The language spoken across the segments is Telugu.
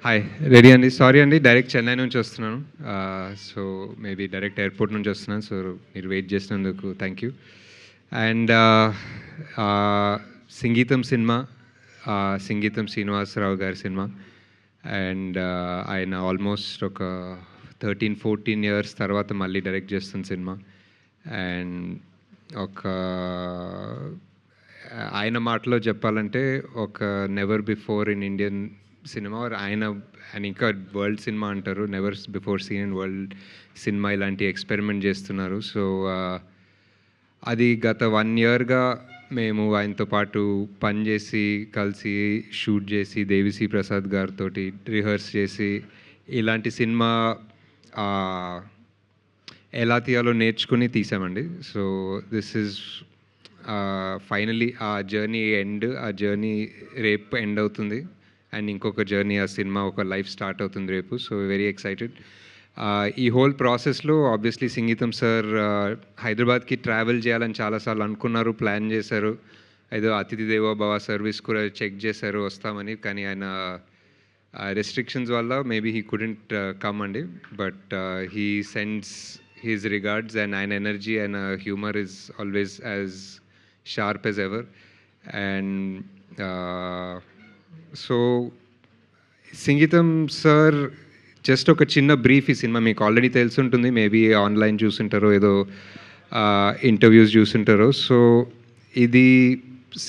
హాయ్ రెడీ అండి. సారీ అండి, డైరెక్ట్ చెన్నై నుంచి వస్తున్నాను. సో మేబీ డైరెక్ట్ ఎయిర్పోర్ట్ నుంచి వస్తున్నాను. సో మీరు వెయిట్ చేసినందుకు థ్యాంక్ యూ. అండ్ సంగీతం సినిమా, సంగీతం శ్రీనివాసరావు గారి సినిమా. అండ్ ఆయన ఆల్మోస్ట్ ఒక 13-14 ఇయర్స్ తర్వాత మళ్ళీ డైరెక్ట్ చేస్తున్న సినిమా. అండ్ ఒక ఆయన మాటలో చెప్పాలంటే ఒక never before in Indian cinema, ఆయన ఆయన ఇంకా వరల్డ్ సినిమా అంటారు, never before seen in world cinema ఇలాంటి ఎక్స్పెరిమెంట్ చేస్తున్నారు. సో అది గత 1 ఇయర్గా మేము ఆయనతో పాటు పనిచేసి కలిసి షూట్ చేసి దేవిశ్రీ ప్రసాద్ గారితో రిహర్స్ చేసి ఇలాంటి సినిమా ఎలా తీయాలో నేర్చుకుని తీసామండి. సో దిస్ ఈజ్ ఫైనలీ ఆ జర్నీ రేపు ఎండ్ అవుతుంది. అండ్ ఇంకొక జర్నీ, ఆ సినిమా ఒక లైఫ్ స్టార్ట్ అవుతుంది రేపు. So very excited. ఈ హోల్ ప్రాసెస్లో ఆబ్వియస్లీ సంగీతం సార్ హైదరాబాద్కి ట్రావెల్ చేయాలని చాలాసార్లు అనుకున్నారు, ప్లాన్ చేశారు. ఏదో అతిథి దేవో భవ సర్వీస్ కూడా చెక్ చేశారు వస్తామని, కానీ ఆయన రెస్ట్రిక్షన్స్ వల్ల మేబీ హీ కుడెంట్ కమ్ అండి. But he sends his regards, and ఆయన energy and humour is always as sharp as ever. And so సంగీతం సార్ జస్ట్ ఒక చిన్న బ్రీఫ్, ఈ సినిమా మీకు ఆల్రెడీ తెలిసి ఉంటుంది, మేబీ ఆన్లైన్ చూసుంటారో ఏదో ఇంటర్వ్యూస్ చూసుంటారో. సో ఇది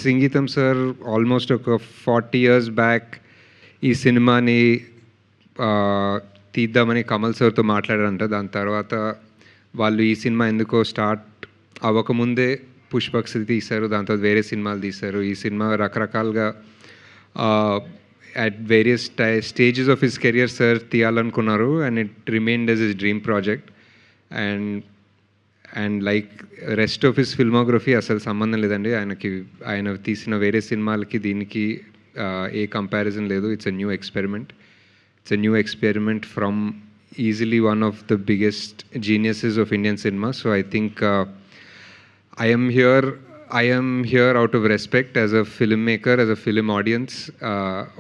సంగీతం సార్ ఆల్మోస్ట్ ఒక 40 years బ్యాక్ ఈ సినిమాని తీద్దామని కమల్ సార్తో మాట్లాడారంట. దాని తర్వాత వాళ్ళు ఈ సినిమా ఎందుకో స్టార్ట్ అవ్వకముందే పుష్పక్ తీశారు, దాని తర్వాత వేరే సినిమాలు తీశారు. ఈ సినిమా రకరకాలుగా at various stages of his career sir తీయాలనుకున్నారు, and it remained as his dream project. And like rest of his filmography అసలు సంబంధం లేదండి. ఆయన తీసిన వేరే సినిమాలకి దీనికి ఏ కంపారిజన్ లేదు. It's a new experiment from easily one of the biggest geniuses of Indian cinema. So I think I am here out of respect as a filmmaker, as a film audience.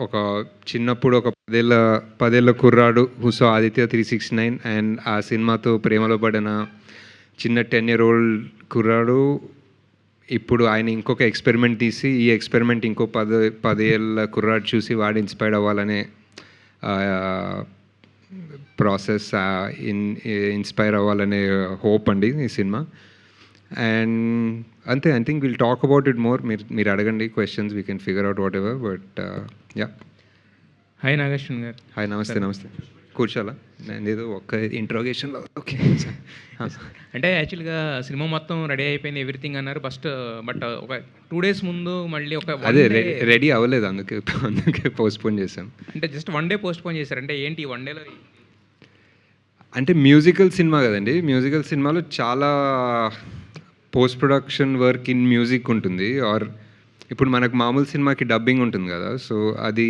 oka chinnappudu oka 10 ఏళ్ల కుర్రాడు who saw Aditya 369 and ఆ సినిమాతో ప్రేమలో పడిన చిన్న 10-year-old కుర్రాడు ఇప్పుడు ఆయన ఇంకొక ఎక్స్పెరిమెంట్ తీసి ఈ ఎక్స్పెరిమెంట్ ఇంకో 10 ఏళ్ళ కుర్రాడు చూసి వాడు ఇన్స్పైర్ అవ్వాలనే ప్రాసెస్, ఇన్స్పైర్ అవ్వాలనే హోప్ అండి ఈ సినిమా. అండ్ అంతే, I think will talk about it more. మీరు అడగండి questions, we can figure out whatever. But yeah. Hi Nageshwan గారు. హాయ్, నమస్తే. కూర్చోాలా? నేను ఏదో ఒక్క ఇంట్రోగేషన్లో ఓకే. అంటే యాక్చువల్గా సినిమా మొత్తం రెడీ అయిపోయింది, ఎవ్రీథింగ్ అన్నారు బట్ ఒక 2 days ముందు మళ్ళీ ఒక అదే రెడీ అవ్వలేదు, అందుకే పోస్ట్పోన్ చేశాం. అంటే జస్ట్ 1 day పోస్ట్పోన్ చేశారు. అంటే ఏంటి 1 dayలో? అంటే మ్యూజికల్ సినిమా కదండి. మ్యూజికల్ సినిమాలో చాలా post production work in music ఉంటుంది. ఆర్ ఇప్పుడు మనకు మామూలు సినిమాకి డబ్బింగ్ ఉంటుంది కదా. సో అది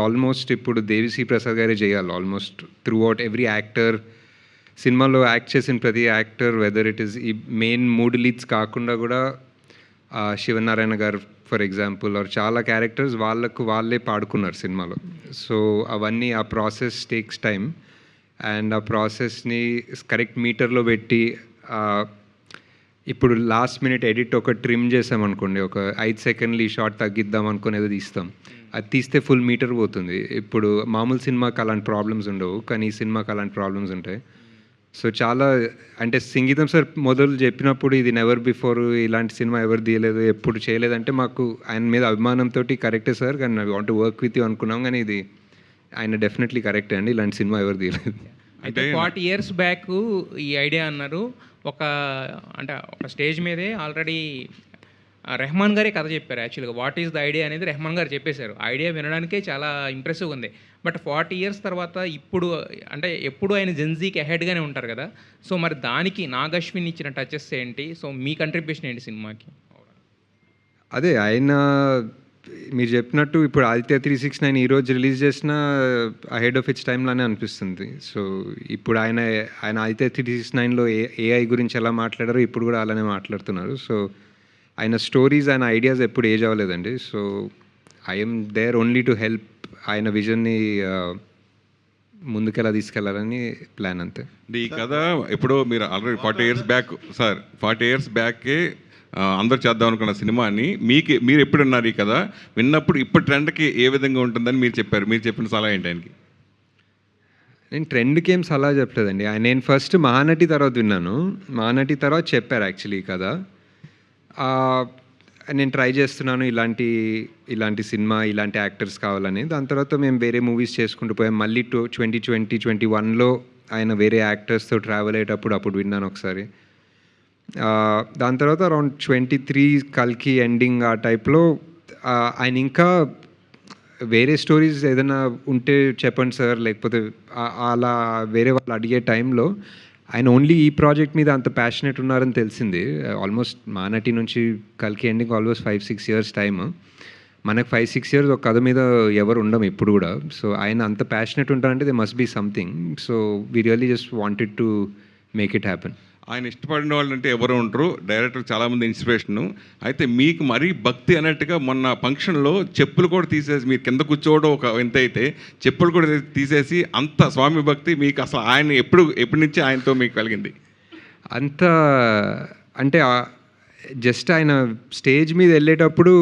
ఆల్మోస్ట్ ఇప్పుడు దేవిశ్రీ ప్రసాద్ గారే చేయాలి. Almost through out every actor, సినిమాలో యాక్ట్ చేసిన ప్రతి యాక్టర్, వెదర్ ఇట్ ఈస్ ఈ మెయిన్ 3 leads కాకుండా కూడా శివనారాయణ గారు ఫర్ ఎగ్జాంపుల్, ఆర్ చాలా క్యారెక్టర్స్ వాళ్ళే పాడుకున్నారు సినిమాలో. సో అవన్నీ ఆ ప్రాసెస్ టేక్స్ టైం. అండ్ ఆ ప్రాసెస్ని కరెక్ట్ మీటర్లో పెట్టి ఇప్పుడు లాస్ట్ మినిట్ ఎడిట్ ఒక ట్రిమ్ చేసామనుకోండి, ఒక 5 seconds ఈ షార్ట్ తగ్గిద్దాం అనుకుని ఏదో తీస్తాం, అది తీస్తే ఫుల్ మీటర్ పోతుంది. ఇప్పుడు మామూలు సినిమాకి అలాంటి ప్రాబ్లమ్స్ ఉండవు, కానీ ఈ సినిమాకి అలాంటి ప్రాబ్లమ్స్ ఉంటాయి. సో చాలా అంటే సంగీతం సార్ మొదలు చెప్పినప్పుడు ఇది నెవర్ బిఫోర్, ఇలాంటి సినిమా ఎవరు తీయలేదు, ఎప్పుడు చేయలేదంటే మాకు ఆయన మీద అభిమానంతో కరెక్టే సార్, కానీ I want to work with you అనుకున్నాం. కానీ ఇది ఆయన డెఫినెట్లీ కరెక్టే అండి, ఇలాంటి సినిమా ఎవరు తీయలేదు. అయితే 40 years బ్యాక్ ఈ ఐడియా అన్నారు. ఒక స్టేజ్ మీదే ఆల్రెడీ రెహమాన్ గారే కథ చెప్పారు. యాక్చువల్గా వాట్ ఈస్ ద ఐడియా అనేది రెహమాన్ గారు చెప్పేశారు. ఐడియా వినడానికే చాలా ఇంప్రెసివ్ ఉంది. బట్ 40 years తర్వాత ఇప్పుడు అంటే ఎప్పుడు ఆయన జెన్జీకి అహెడ్గానే ఉంటారు కదా. సో మరి దానికి నాగశ్విన్ ఇచ్చిన టచెస్ ఏంటి? సో మీ కంట్రిబ్యూషన్ ఏంటి సినిమాకి? అదే ఆయన మీరు చెప్పినట్టు ఇప్పుడు ఆదిత్య 369 ఈరోజు రిలీజ్ చేసిన అహెడ్ ఆఫ్ ఇట్స్ టైంలానే అనిపిస్తుంది. సో ఇప్పుడు ఆయన ఆదిత్య 369లో ఏఐ గురించి ఎలా మాట్లాడారో ఇప్పుడు కూడా అలానే మాట్లాడుతున్నారు. సో ఆయన స్టోరీస్, ఆయన ఐడియాస్ ఎప్పుడు ఏజ్ అవ్వలేదండి. So I'm there only to help ఆయన విజన్ని ముందుకెలా తీసుకెళ్లాలని ప్లాన్ అంతే. ఈ కథ ఎప్పుడో మీరు already 40 years back sir 40 years బ్యాకే అందరు చేద్దాం అనుకున్న సినిమాని మీరు ఎప్పుడు విన్నారు ఈ కథ? విన్నప్పుడు ఇప్పుడు ట్రెండ్కి ఏ విధంగా ఉంటుందని మీరు చెప్పారు. మీరు చెప్పిన సలహా ఏంటి ఆయనకి? నేను ట్రెండ్కి ఏం సలహా చెప్పలేదండి. నేను ఫస్ట్ మహానటి తర్వాత విన్నాను. మహానటి తర్వాత చెప్పారు యాక్చువల్లీ ఈ కథ. నేను ట్రై చేస్తున్నాను ఇలాంటి సినిమా, ఇలాంటి యాక్టర్స్ కావాలని. దాని తర్వాత మేము వేరే మూవీస్ చేసుకుంటూ పోయాం. మళ్ళీ 2021లో ఆయన వేరే యాక్టర్స్తో ట్రావెల్ అయ్యేటప్పుడు అప్పుడు విన్నాను ఒకసారి. దాని తర్వాత అరౌండ్ 23 కల్కి ఎండింగ్ ఆ టైప్లో ఆయన ఇంకా వేరే స్టోరీస్ ఏదైనా ఉంటే చెప్పండి సార్, లేకపోతే అలా వేరే వాళ్ళు అడిగే టైంలో ఆయన ఓన్లీ ఈ ప్రాజెక్ట్ మీద అంత ప్యాషనెట్ ఉన్నారని తెలిసింది. ఆల్మోస్ట్ మానటి నుంచి కల్కి ఎండింగ్ ఆల్మోస్ట్ 5-6 years టైమ్. మనకు 5-6 years ఒక కథ మీద ఎవరు ఉండం ఇప్పుడు కూడా. సో ఆయన అంత ప్యాషనెట్ ఉంటారంటే there must be something. So we really just wanted to make it happen. ఆయన ఇష్టపడిన వాళ్ళు అంటే ఎవరు ఉంటారు, డైరెక్టర్ చాలామంది ఇన్స్పిరేషను. అయితే మీకు మరీ భక్తి అన్నట్టుగా మొన్న ఫంక్షన్లో చెప్పులు కూడా తీసేసి మీరు కింద కూర్చోవడం ఒక ఎంత అయితే చెప్పులు కూడా తీసేసి అంత స్వామి భక్తి మీకు అసలు ఆయన ఎప్పటి నుంచి ఆయనతో మీకు కలిగింది? అంత అంటే జస్ట్ ఆయన స్టేజ్ మీద వెళ్ళేటప్పుడు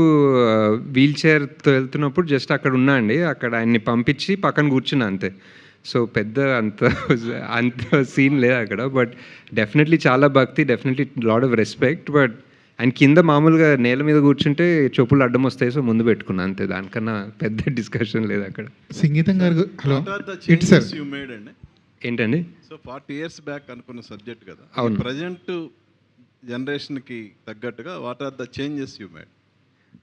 వీల్ చైర్తో వెళ్తున్నప్పుడు జస్ట్ అక్కడ ఉన్నా అండి. అక్కడ ఆయన్ని పంపించి పక్కన కూర్చున్నా అంతే. సో పెద్ద అంత సీన్ లేదు అక్కడ. బట్ డెఫినెట్లీ చాలా భక్తి, definitely lot of respect. But ఆయన కింద మామూలుగా నేల మీద కూర్చుంటే చెప్పులు అడ్డం వస్తాయి, సో ముందు పెట్టుకున్నా అంతే. దానికన్నా పెద్ద డిస్కషన్ లేదు అక్కడ. సంగీతం గారు హలో ఏంటండి? సో 40 years బ్యాక్ అనుకున్న సబ్జెక్ట్ కదా, అవును. ప్రజెంట్ జనరేషన్కి తగ్గట్టుగా what are the changes you made?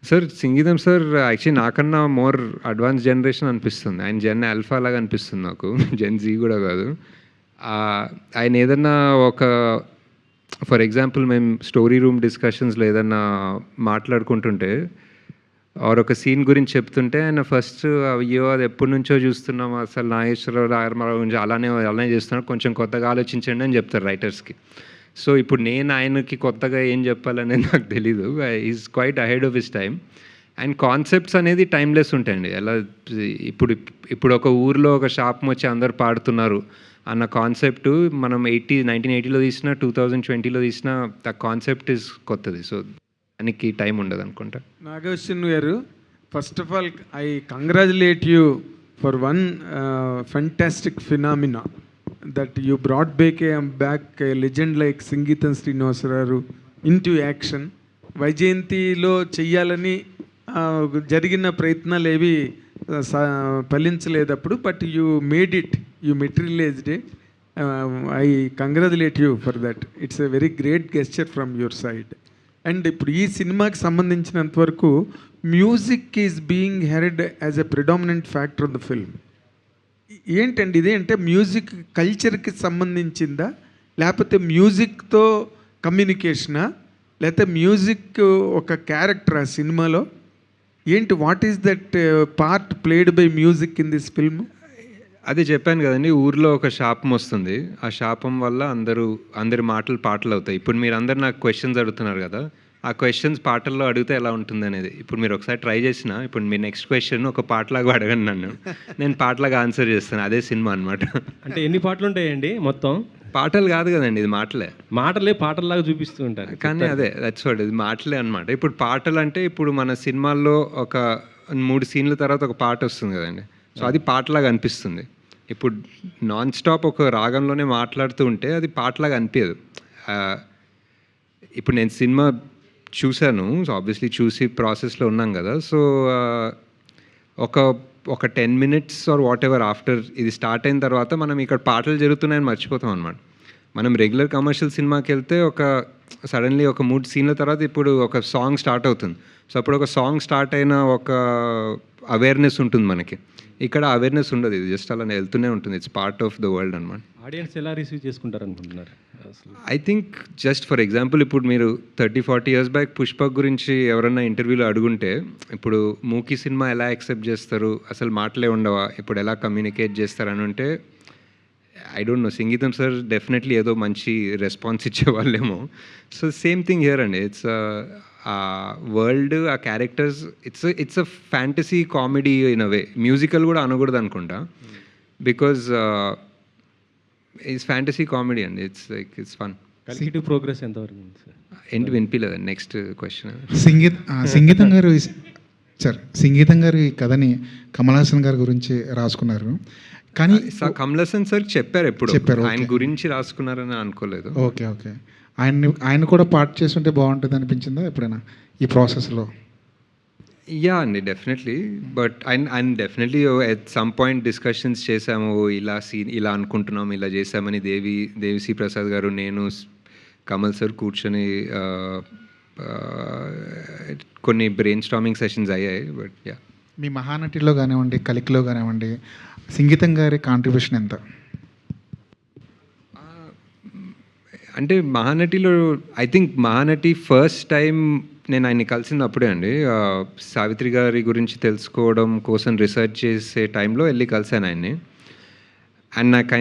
Sir సంగీతం సార్ యాక్చువల్లీ నాకన్నా మోర్ అడ్వాన్స్ జనరేషన్ అనిపిస్తుంది. ఆయన జెన్ ఆల్ఫా లాగా అనిపిస్తుంది నాకు, జెన్ జీ కూడా కాదు. ఆయన ఏదన్నా ఒక ఫర్ ఎగ్జాంపుల్ మేము స్టోరీ రూమ్ డిస్కషన్స్లో ఏదన్నా మాట్లాడుకుంటుంటే ఆర్ ఒక సీన్ గురించి చెప్తుంటే ఆయన ఫస్ట్ అయ్యో అది ఎప్పటి నుంచో చూస్తున్నాం, అసలు నాగేశ్వరరావు రామారావు గురించి అలానే చేస్తున్నాడు, కొంచెం కొత్తగా ఆలోచించండి అని చెప్తారు రైటర్స్కి. సో ఇప్పుడు నేను ఆయనకి కొత్తగా ఏం చెప్పాలనేది నాకు తెలీదు. Is quiet ahead of his time. And concepts అనేది టైమ్లెస్ ఉంటాయండి. ఎలా ఇప్పుడు ఒక ఊర్లో ఒక శాపం వచ్చి అందరు పాడుతున్నారు అన్న కాన్సెప్ట్ మనం 1980లో తీసినా 2020లో తీసినా ఆ కాన్సెప్ట్ ఈజ్ కొత్తది. సో దానికి టైం ఉండదు అనుకుంటా. నాగేశ్వరన్ గారు, first of all I congratulate you for one fantastic phenomena that you brought back a legend like సంగీతం శ్రీనివాసరావు into action. వైజయంతిలో చెయ్యాలని జరిగిన ప్రయత్నాలు ఏవి ఫలించలేదప్పుడు, but you made it, you materialized it. I congratulate you for that. It's a very great gesture from your side. And ఇప్పుడు ఈ సినిమాకి సంబంధించినంత వరకు music is being heard as a predominant factor of the film. ఏంటండి ఇది? అంటే మ్యూజిక్ కల్చర్కి సంబంధించిందా, లేకపోతే మ్యూజిక్తో కమ్యూనికేషనా, లేకపోతే మ్యూజిక్ ఒక క్యారెక్టర్ ఆ సినిమాలో ఏంటి? What is that part played by music in this film? అదే చెప్పాను కదండి, ఊర్లో ఒక శాపం వస్తుంది. ఆ శాపం వల్ల అందరి పాటలు అవుతాయి. ఇప్పుడు మీరు అందరు నాకు క్వశ్చన్స్ అడుగుతున్నారు కదా, ఆ క్వశ్చన్స్ పాటల్లో అడిగితే ఎలా ఉంటుంది అనేది ఇప్పుడు మీరు ఒకసారి ట్రై చేసిన, ఇప్పుడు మీ నెక్స్ట్ క్వశ్చన్ ఒక పాటలాగా అడగండి నన్ను, నేను పాటలాగా ఆన్సర్ చేస్తాను. అదే సినిమా అనమాట. అంటే ఎన్ని పాటలు ఉంటాయండి మొత్తం? పాటలు కాదు కదండి, ఇది మాటలే పాటల్లాగా చూపిస్తూ ఉంటారు. కానీ అదే దట్స్ వాట్, ఇది మాటలే అనమాట. ఇప్పుడు పాటలు అంటే ఇప్పుడు మన సినిమాల్లో ఒక 3 సీన్ల తర్వాత ఒక పాట వస్తుంది కదండి, సో అది పాటలాగా అనిపిస్తుంది. ఇప్పుడు నాన్ స్టాప్ ఒక రాగంలోనే మాట్లాడుతూ ఉంటే అది పాటలాగా అనిపించదు. ఇప్పుడు నేను సినిమా చూశాను, సో ఆబ్వియస్లీ చూసి ప్రాసెస్లో ఉన్నాం కదా. సో ఒక 10 minutes ఆర్ వాట్ ఎవర్ ఆఫ్టర్ ఇది స్టార్ట్ అయిన తర్వాత మనం ఇక్కడ పాటలు జరుగుతున్నాయని మర్చిపోతాం అనమాట. మనం రెగ్యులర్ కమర్షియల్ సినిమాకి వెళ్తే సడన్లీ ఒక 3 సీన్ల తర్వాత ఇప్పుడు ఒక సాంగ్ స్టార్ట్ అవుతుంది. సో అప్పుడు ఒక సాంగ్ స్టార్ట్ అయిన ఒక అవేర్నెస్ ఉంటుంది మనకి. ఇక్కడ అవేర్నెస్ ఉండదు, ఇది జస్ట్ అలా వెళ్తూనే ఉంటుంది. It's part of the world అనమాట. ఆడియన్స్ ఎలా రిసీవ్ చేసుకుంటారు అనుకుంటున్నారు? I think just for example ఇప్పుడు మీరు 30-40 years బ్యాక్ పుష్పక్ గురించి ఎవరన్నా ఇంటర్వ్యూలో అడుగుంటే ఇప్పుడు మూకీ సినిమా ఎలా యాక్సెప్ట్ చేస్తారు, అసలు మాటలే ఉండవా, ఇప్పుడు ఎలా కమ్యూనికేట్ చేస్తారు అని ఉంటే I don't know, Sangeetham sir definitely ఏదో మంచి రెస్పాన్స్ ఇచ్చేవాళ్ళేమో. సో సేమ్ థింగ్ హియర్ అండి. ఇట్స్ ఆ వరల్డ్, ఆ characters, it's a fantasy comedy in a way. Musical కూడా అనకూడదు అనుకుంటా, బికాజ్ ఇట్స్ ఫ్యాంటసీ కామెడీ అండి. It's fun. కల్కిటివ్ ప్రోగ్రెస్ ఎంతవరకు ఉంది సార్? ఏంటి వినిపించలేదండి నెక్స్ట్ క్వశ్చన్. సంగీతం గారు సార్, సంగీతం గారు ఈ కథని కమల్ హాసన్ గారి గురించి రాసుకున్నారు, కానీ కమల్ హాసన్ సార్ చెప్పారు ఎప్పుడు, చెప్పారు, ఆయన okay. గురించి రాసుకున్నారని అనుకోలేదు. ఓకే ఓకే, ఆయన కూడా పార్ట్ చేస్తుంటే బాగుంటుంది అనిపించిందా ఎప్పుడైనా ఈ ప్రాసెస్లో? యా అండి, డెఫినెట్లీ. బట్ ఆయన definitely at some point discussions చేసాము, ఇలా అనుకుంటున్నాం, ఇలా చేసామని. దేవిశ్రీ ప్రసాద్ గారు, నేను, కమల్ సార్ కూర్చొని కొన్ని బ్రెయిన్ స్టార్మింగ్ సెషన్స్ అయ్యాయి. బట్ యా, మీ మహానటిలో కానివ్వండి, కలికిలో కానివ్వండి, సంగీతం గారి కాంట్రిబ్యూషన్ ఎంత? అంటే మహానటిలో I think Mahanati first time నేను ఆయన్ని కలిసింది అప్పుడే అండి. సావిత్రి గారి గురించి తెలుసుకోవడం కోసం రీసెర్చ్ చేసే టైంలో వెళ్ళి కలిసాను ఆయన్ని. అండ్ నాకు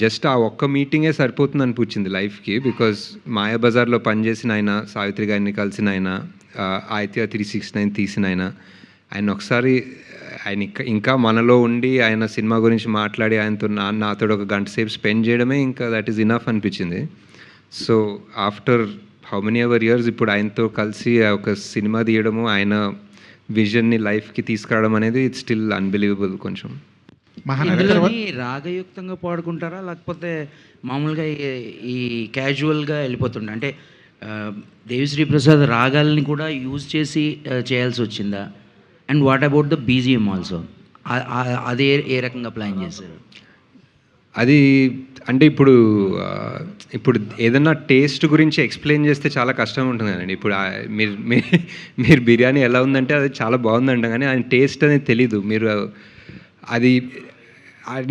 జస్ట్ ఆ ఒక్క మీటింగే సరిపోతుంది అనిపించింది లైఫ్కి. బికాజ్ మాయాబజార్లో పనిచేసిన ఆయన, సావిత్రి గారిని కలిసిన ఆయన, ఆయిత్య 369 తీసిన ఆయన ఒకసారి ఆయన ఇంకా మనలో ఉండి ఆయన సినిమా గురించి మాట్లాడి ఆయనతో నాతో ఒక గంట సేపు స్పెండ్ చేయడమే ఇంకా దట్ ఈస్ ఇనఫ్ అనిపించింది. So after how many ever years ఇప్పుడు ఆయనతో కలిసి ఒక సినిమా తీయడము, ఆయన విజన్ని లైఫ్కి తీసుకురావడం అనేది ఇట్స్ స్టిల్ అన్బిలీవబుల్. కొంచెం ఇందులోని రాగయుక్తంగా పాడుకుంటారా, లేకపోతే మామూలుగా ఈ క్యాజువల్గా వెళ్ళిపోతుండే? అంటే దేవిశ్రీ ప్రసాద్ రాగాలని కూడా యూజ్ చేసి చేయాల్సి వచ్చిందా? And what about the BGM also, అదే ఏ రకంగా ప్లాన్ చేశారు? అది అంటే ఇప్పుడు ఏదన్నా టేస్ట్ గురించి ఎక్స్ప్లెయిన్ చేస్తే చాలా కష్టం ఉంటుంది కదండి. ఇప్పుడు మీరు బిర్యానీ ఎలా ఉందంటే అది చాలా బాగుందంట, కానీ ఆయన టేస్ట్ అనేది తెలీదు. మీరు అది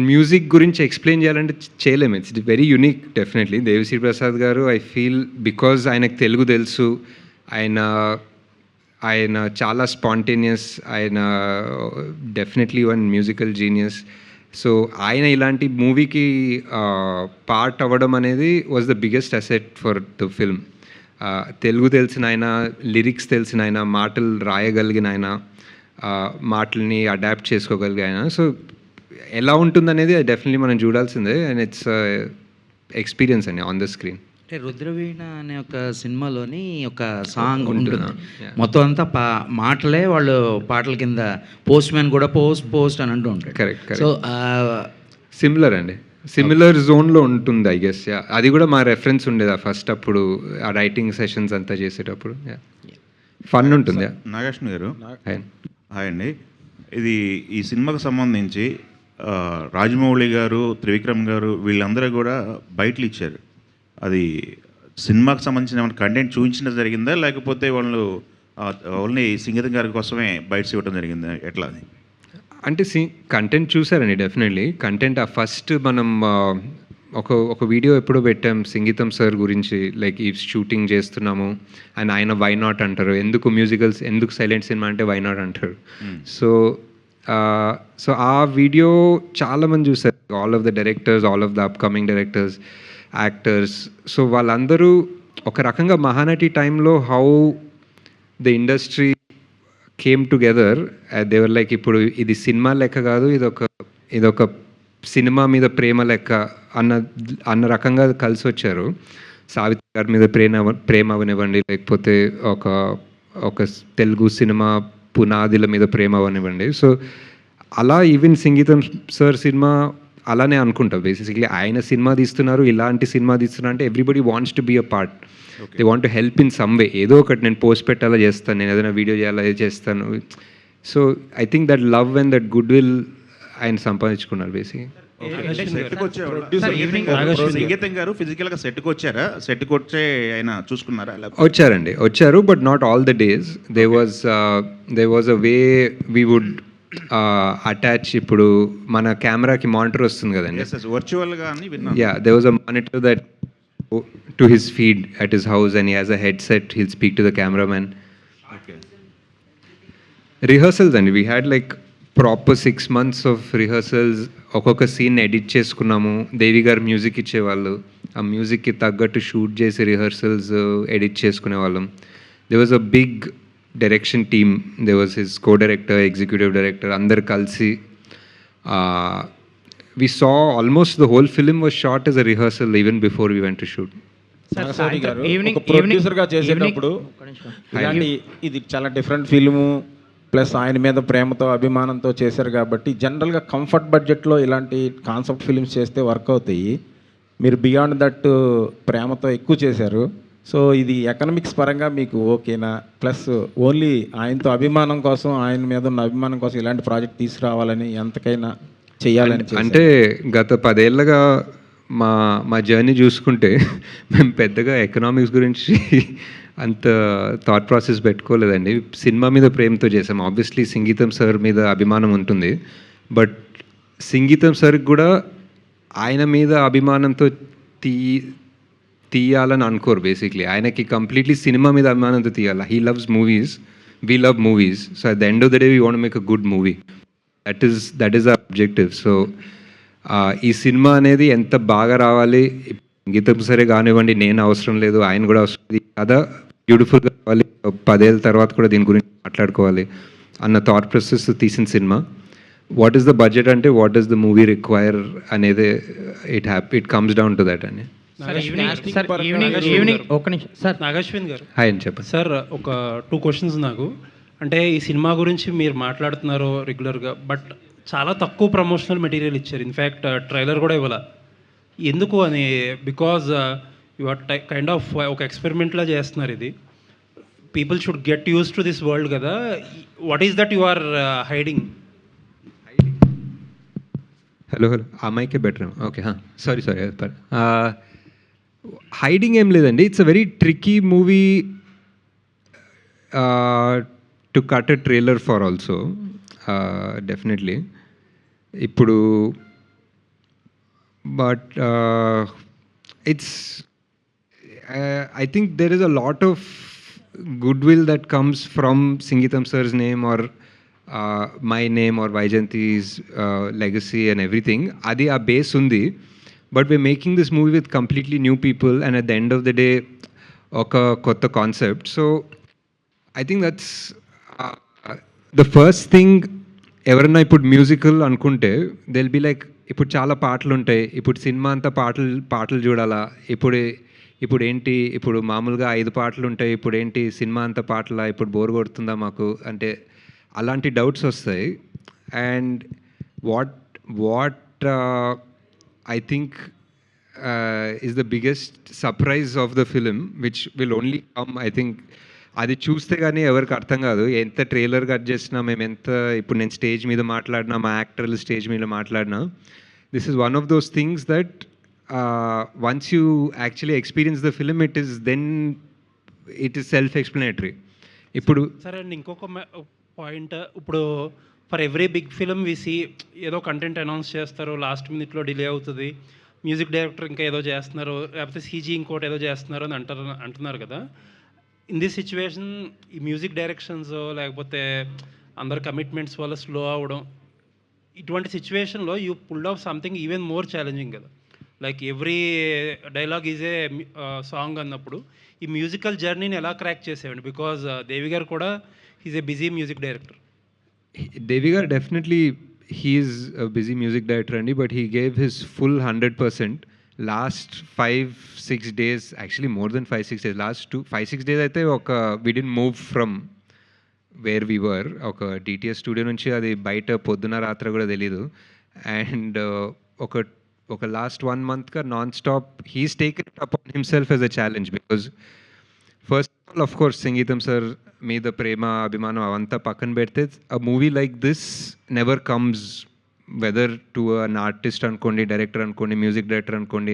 మ్యూజిక్ గురించి ఎక్స్ప్లెయిన్ చేయాలంటే చేయలేము. It's very unique definitely. Devi Sri Prasad గారు ఐ ఫీల్ బికాజ్ ఆయనకు తెలుగు తెలుసు, ఆయన చాలా స్పాంటేనియస్, ఆయన definitely one musical genius. So ఆయన ఇలాంటి మూవీకి పార్ట్ అవ్వడం అనేది was the biggest asset for the film. Telugu తెలిసిన ఆయన, లిరిక్స్ తెలిసిన ఆయన, మాటలు రాయగలిగిన ఆయన, మాటల్ని అడాప్ట్ చేసుకోగలిగే ఆయన. సో ఎలా ఉంటుందనేది డెఫినెట్లీ మనం చూడాల్సిందే. అండ్ ఇట్స్ ఎక్స్పీరియన్స్ అండి ఆన్ ద స్క్రీన్. అంటే రుద్రవీణ అనే ఒక సినిమాలోని ఒక సాంగ్ ఉంటుంది, మొత్తం అంతా మాటలే, వాళ్ళు పాటల కింద పోస్ట్ మ్యాన్ కూడా పోస్ట్ అని అంటూ ఉంటాడు. కరెక్ట్. సో సిమిలర్ అండి, సిమిలర్ జోన్లో ఉంటుంది ఐ గెస్. అది కూడా మా రెఫరెన్స్ ఉండేది ఫస్ట్ అప్పుడు ఆ రైటింగ్ సెషన్స్ అంతా చేసేటప్పుడు. ఫన్ ఉంటుంది. నాగేశ్వర గారు హాయ్ అండి. ఈ సినిమాకు సంబంధించి రాజమౌళి గారు, త్రివిక్రమ్ గారు వీళ్ళందరూ కూడా బయటలు ఇచ్చారు. అది సినిమాకి సంబంధించిన కంటెంట్ చూపించడం జరిగిందా, లేకపోతే వాళ్ళు ఓన్లీ సంగీతం గారి కోసమే బయటస్ ఇవ్వడం జరిగిందా, ఎట్లా అది? అంటే కంటెంట్ చూసారండి డెఫినెట్లీ. కంటెంట్ ఫస్ట్ మనం ఒక వీడియో ఎప్పుడో పెట్టాం సంగీతం సార్ గురించి, లైక్ ఈ షూటింగ్ చేస్తున్నాము అండ్ ఆయన వై నాట్ అంటారు, ఎందుకు సైలెంట్ సినిమా అంటే వై నాట్ అంటారు. సో ఆ వీడియో చాలామంది చూసారు, all of the directors, all of the upcoming directors, actors. So వాళ్ళందరూ ఒక రకంగా మహానటి టైంలో how the industry came together, they were like ఇప్పుడు ఇది సినిమా లెక్క కాదు, ఇదొక సినిమా మీద ప్రేమ లెక్క అన్న రకంగా కలిసి వచ్చారు. సావిత్రి గారి మీద ప్రేమ అవనివ్వండి, లేకపోతే ఒక తెలుగు సినిమా పునాదిల మీద ప్రేమ అవనివ్వండి. సో అలా ఈవెన్ సంగీతం సార్ సినిమా అలానే అనుకుంటా. బేసిక్లీ ఆయన సినిమా తీస్తున్నారు, ఇలాంటి సినిమా తీస్తున్నారు అంటే everybody wants to be a part. They want to help in some way. ఏదో ఒకటి నేను పోస్ట్ పెట్టాలా చేస్తాను, నేను ఏదైనా వీడియో చేయాలా చేస్తాను. So I think that love and that good will ఆయన సంపాదించుకున్నారు బేసిక్గా. సంగీతం గారు ఫిజికల్ గా సెట్కి వచ్చారా? సెట్కి వచ్చే ఆయన చూసుకున్నారా? వచ్చారు but not all the days. There was a way we would attach. ఇప్పుడు మన కెమెరాకి మానిటర్ వస్తుంది కదండి, వర్చువల్ గా there was a monitor that to his feed at his house and he has a headset. He'll speak to the cameraman. Rehearsals and we had like proper 6 months of rehearsals. ఒక్కొక్క సీన్ ఎడిట్ చేసుకున్నాము. దేవి గారు మ్యూజిక్ ఇచ్చేవాళ్ళు, ఆ మ్యూజిక్కి తగ్గట్టు షూట్ చేసి రిహర్సల్స్ ఎడిట్ చేసుకునే వాళ్ళం. There was a big direction team. There was his co director, executive director, అందరు కలిసి we saw almost the whole film was shot as a rehearsal even before we went to shoot. Naga Shaurya గారు ఒక ప్రొడ్యూసర్గా చేసేటప్పుడు ఇలాంటి ఇది చాలా డిఫరెంట్ ఫిల్ము ప్లస్ ఆయన మీద ప్రేమతో అభిమానంతో చేశారు కాబట్టి జనరల్గా కంఫర్ట్ బడ్జెట్లో ఇలాంటి కాన్సెప్ట్ ఫిల్మ్స్ చేస్తే వర్క్ అవుతాయి. మీరు బియాండ్ దట్ ప్రేమతో ఎక్కువ చేశారు. సో ఇది ఎకనామిక్స్ పరంగా మీకు ఓకేనా? ప్లస్ ఓన్లీ ఆయనతో అభిమానం కోసం, ఆయన మీద ఉన్న అభిమానం కోసం ఇలాంటి ప్రాజెక్ట్ తీసుకురావాలని ఎంతకైనా చేయాలని అంటే గత 10 ఏళ్ళగా మా జర్నీ చూసుకుంటే మేము పెద్దగా ఎకనామిక్స్ గురించి అంత థాట్ ప్రాసెస్ పెట్టుకోలేదండి. సినిమా మీద ప్రేమతో చేసాం. ఆబ్వియస్లీ సంగీతం సార్ మీద అభిమానం ఉంటుంది, బట్ సంగీతం సార్కి కూడా ఆయన మీద అభిమానంతో తీయాలని అనుకోరు. బేసిక్లీ ఆయనకి కంప్లీట్లీ సినిమా మీద అభిమానంతో తీయాలి. He loves movies, we love movies. So at the end of the day we want make a good movie. That is our objective. So ఈ సినిమా అనేది ఎంత బాగా రావాలి, సంగీతం సరే కానివ్వండి, నేను అవసరం లేదు, ఆయన కూడా అవసరం లేదు, అదా బ్యూటిఫుల్గా కావాలి, 10 ఏళ్ళ తర్వాత కూడా దీని గురించి మాట్లాడుకోవాలి అన్న థాట్ ప్రాసెస్ తీసిన సినిమా. వాట్ ఈస్ ద బడ్జెట్ అంటే what is the movie require అనేది it comes down to that అని. నాగశ్విన్ గారు హాయ్ అని చెప్పండి సార్. ఒక 2 క్వశ్చన్స్ నాకు. అంటే ఈ సినిమా గురించి మీరు మాట్లాడుతున్నారు రెగ్యులర్గా, బట్ చాలా తక్కువ ప్రమోషనల్ మెటీరియల్ ఇచ్చారు. ఇన్ఫ్యాక్ట్ ట్రైలర్ కూడా ఇవ్వాల. ఎందుకు అని? Because you are kind of ఒక ఎక్స్పెరిమెంట్లా చేస్తున్నారు ఇది. People should get use to this world కదా. What is that you are hiding? Hello ఆ మైకే బెటర్. ఓకే, సారీ హైడింగ్ ఏం లేదండి. It's a very tricky movie to cut a trailer for also, definitely. ఇప్పుడు but it's I think there is a lot of goodwill that comes from Sangeetham sir's name or my name or Vyjayanthi's legacy and everything. అది ఆ బేస్ ఉంది. But we're making this movie with completely new people and at the end of the day ఒక కొత్త concept. So I think that's the first thing. ఎవరన్నా ఇప్పుడు మ్యూజికల్ అనుకుంటే దిల్ బి లైక్, ఇప్పుడు చాలా పాటలు ఉంటాయి, ఇప్పుడు సినిమా అంతా పాటలు చూడాలా, ఇప్పుడు ఏంటి, ఇప్పుడు మామూలుగా 5 పాటలు ఉంటాయి, ఇప్పుడు ఏంటి సినిమా అంతా పాటలా, ఇప్పుడు బోర్ కొడుతుందా మాకు అంటే అలాంటి డౌట్స్ వస్తాయి. And what I think is the biggest surprise of the film which will only come, I think అది చూస్తే కానీ ఎవరికి అర్థం కాదు. ఎంత ట్రైలర్ కట్ చేసినా, మేము ఎంత ఇప్పుడు నేను స్టేజ్ మీద మాట్లాడినా, మా యాక్టర్లు స్టేజ్ మీద మాట్లాడినా, this is one of those things that once you actually experience the film it is self explanatory. ఇప్పుడు సరే అండి, ఇంకొక పాయింట్. ఇప్పుడు ఫర్ ఎవ్రీ బిగ్ ఫిలిం విసి ఏదో కంటెంట్ అనౌన్స్ చేస్తారు, లాస్ట్ మినిట్లో డిలే అవుతుంది, మ్యూజిక్ డైరెక్టర్ ఇంకా ఏదో చేస్తున్నారు, లేకపోతే సీజీ ఇంకోటి ఏదో చేస్తున్నారు అని అంటున్నారు కదా. ఇన్ దిస్ సిచ్యువేషన్ ఈ మ్యూజిక్ డైరెక్షన్స్ లేకపోతే అందరు కమిట్మెంట్స్ వల్ల స్లో అవ్వడం, ఇటువంటి సిచ్యువేషన్లో you pulled off something even more challenging కదా. Like every dialogue is a song అన్నప్పుడు ఈ మ్యూజికల్ జర్నీని ఎలా క్రాక్ చేసేవండి? బికాజ్ దేవి గారు కూడా is a busy music director. Devi గారు definitely he's busy music director అండి, but he gave his full 100%. Last 5-6 days, actually more then 5-6 days, last 5-6 days అయితే we didn't move from where we were. ఒక డిటిఎస్ స్టూడియో నుంచి అది బయట పొద్దున రాత్రి కూడా తెలీదు. అండ్ ఒక లాస్ట్ 1 monthగా nonstop he's taken it upon himself as a challenge. Because first of all, of course Sangeetham sir మీద ప్రేమ అభిమానం అవంతా పక్కన పెడితే, a movie like this never comes, whether to an artist అనుకోండి, డైరెక్టర్ అనుకోండి, మ్యూజిక్ డైరెక్టర్ అనుకోండి,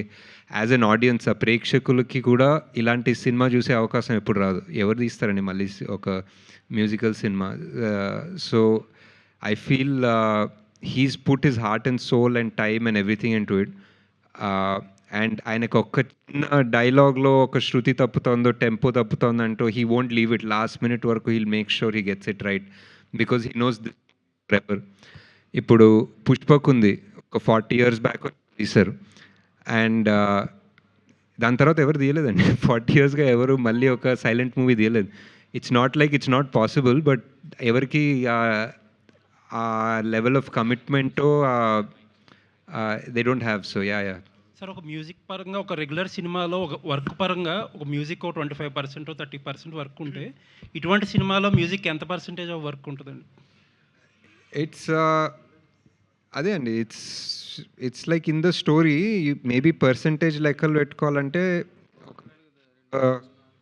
యాజ్ అన్ ఆడియన్స్ ఆ ప్రేక్షకులకి కూడా ఇలాంటి సినిమా చూసే అవకాశం ఎప్పుడు రాదు. ఎవరు తీస్తారండి మళ్ళీ ఒక మ్యూజికల్ సినిమా? So I feel he's put his heart and soul and time and everything into it. అండ్ ఆయనకు ఒక్క చిన్న డైలాగ్లో ఒక శృతి తప్పుతోందో, టెంపో తప్పుతోందంటో he won't leave it. Last minute వరకు he'll make sure he gets it right, because he knows this forever. ఇప్పుడు పుష్పక్ ఉంది, ఒక 40 years బ్యాక్ తీశారు. అండ్ దాని తర్వాత ఎవరు తీయలేదండి. 40 ఇయర్స్గా ఎవరు మళ్ళీ ఒక సైలెంట్ మూవీ తీయలేదు. ఇట్స్ నాట్ పాసిబుల్, బట్ ఎవరికి ఆ లెవెల్ ఆఫ్ కమిట్మెంటో they don't have. So yeah. Sir, ఒక మ్యూజిక్ పరంగా ఒక రెగ్యులర్ సినిమాలో ఒక వర్క్ పరంగా ఒక మ్యూజిక్ 25% 30% వర్క్ ఉంటే, ఇటువంటి సినిమాలో మ్యూజిక్ ఎంత పర్సెంటేజ్ ఆఫ్ వర్క్ ఉంటుందండి? ఇట్స్ అదే అండి, it's like in the story maybe percentage లెక్కలు పెట్టుకోవాలంటే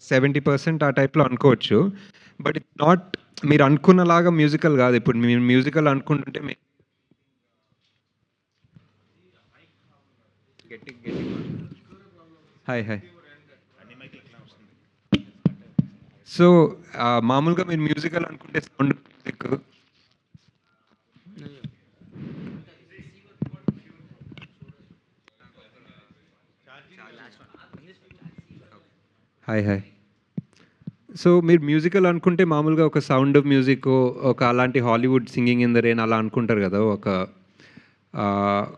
70% ఆ టైప్లో అనుకోవచ్చు. బట్ ఇట్స్ నాట్ మీరు అనుకున్నలాగా మ్యూజికల్ కాదు. ఇప్పుడు మీరు మ్యూజికల్ అనుకుంటుంటే హాయ్ సో మామూలుగా మీరు మ్యూజికల్ అనుకుంటే సౌండ్ మ్యూజిక్, హాయ్ సో మీరు మ్యూజికల్ అనుకుంటే మామూలుగా ఒక సౌండ్ ఆఫ్ మ్యూజిక్, ఒక అలాంటి Hollywood singing in the rain అలా అనుకుంటారు కదా. ఒక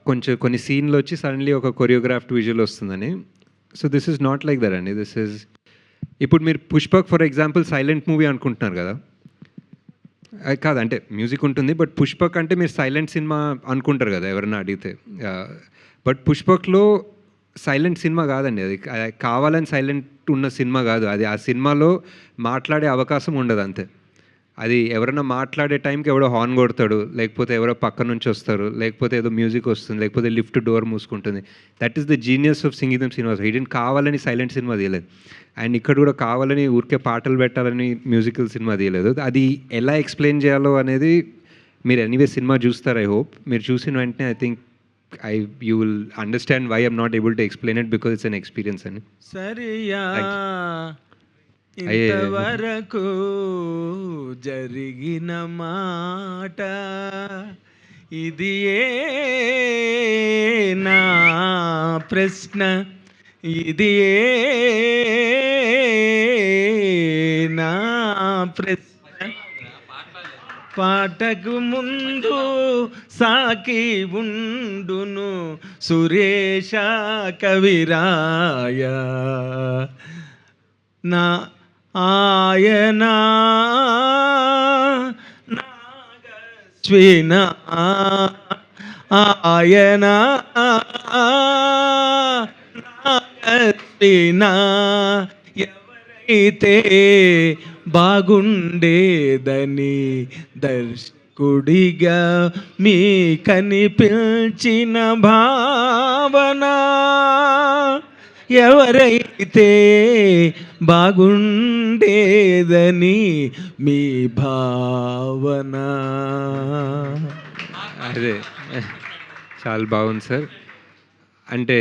కొంచెం కొన్ని సీన్లు వచ్చి సడన్లీ ఒక కొరియోగ్రాఫ్డ్ విజువల్ వస్తుందని. So this is not like that అండి. దిస్ ఈజ్ ఇప్పుడు మీరు Pushpak for example silent movie అనుకుంటున్నారు కదా. కాదు అంటే మ్యూజిక్ ఉంటుంది, బట్ పుష్పక్ అంటే మీరు సైలెంట్ సినిమా అనుకుంటారు కదా ఎవరన్నా అడిగితే. బట్ పుష్పక్లో సైలెంట్ సినిమా కాదండి. అది కావాలని సైలెంట్ ఉన్న సినిమా కాదు. అది ఆ సినిమాలో మాట్లాడే అవకాశం ఉండదు అంతే. అది ఎవరైనా మాట్లాడే టైంకి ఎవడో హార్న్ కొడతాడు, లేకపోతే ఎవరో పక్క నుంచి వస్తారు, లేకపోతే ఏదో మ్యూజిక్ వస్తుంది, లేకపోతే లిఫ్ట్ డోర్ మూసుకుంటుంది. That is the genius of Singeetam cinemas. Hidden కావాలని సైలెంట్ సినిమా తీయలేదు. అండ్ ఇక్కడ కూడా కావాలని ఊరికే పాటలు పెట్టాలని మ్యూజికల్ సినిమా తీయలేదు. అది ఎలా ఎక్స్ప్లెయిన్ చేయాలో అనేది మీరు ఎనీవే సినిమా చూస్తారు. ఐ హోప్ మీరు చూసిన వెంటనే I think you will understand why I'm not able to explain it, because it's an experience. And సరియా ఇంతవరకు జరిగిన మాట ఇది నా ప్రశ్న, ఇది నా ప్రశ్న. పాటకు ముందు సాకి ఉండును సురేష కవిరాయ నా ఆయన నాగస్విన ఆయన నాగస్విన ఎవరైతే బాగుండేదని దర్శకుడిగా మీ కనిపించిన భావన, ఎవరైతే బాగుండేదని మీ భావన. అదే చాలా బాగుంది సార్. అంటే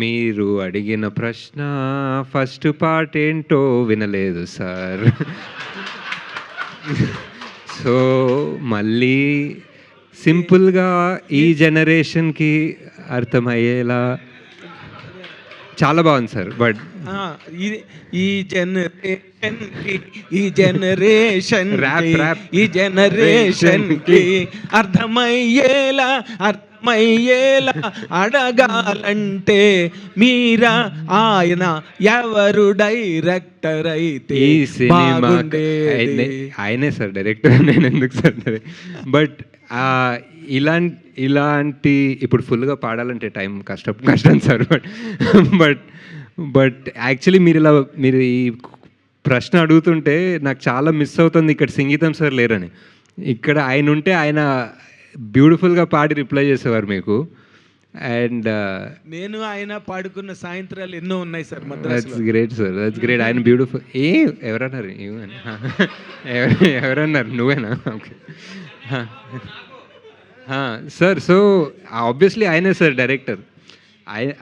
మీరు అడిగిన ప్రశ్న ఫస్ట్ పార్ట్ ఏంటో వినలేదు సార్. సో మళ్ళీ సింపుల్గా ఈ జనరేషన్కి అర్థమయ్యేలా చాలా బాగుంది సార్. బట్ ఈ జనరేషన్కి అర్థమయ్యేలా అడగాలంటే మీరా ఆయన ఎవరు డైరెక్టర్ అయితే ఈ సినిమా ఆయనే సార్ డైరెక్టర్, నేను ఎందుకు సార్ బట్ ఇలాంటి ఇప్పుడు ఫుల్గా పాడాలంటే టైం కష్టం సార్. బట్ యాక్చువల్లీ మీరు ఈ ప్రశ్న అడుగుతుంటే నాకు చాలా మిస్ అవుతుంది ఇక్కడ సంగీతం సార్ లేరని. ఇక్కడ ఆయన ఉంటే ఆయన బ్యూటిఫుల్గా పాడి రిప్లై చేసేవారు మీకు. అండ్ నేను ఆయన పాడుకున్న సాయంత్రాలు ఎన్నో ఉన్నాయి sir. That's great sir, that's great. ఆయన బ్యూటిఫుల్. ఎవరన్నారు ఎవరన్నారు నువ్వేనా? Okay sir. సో ఆబ్వియస్లీ ఆయనే సార్ డైరెక్టర్.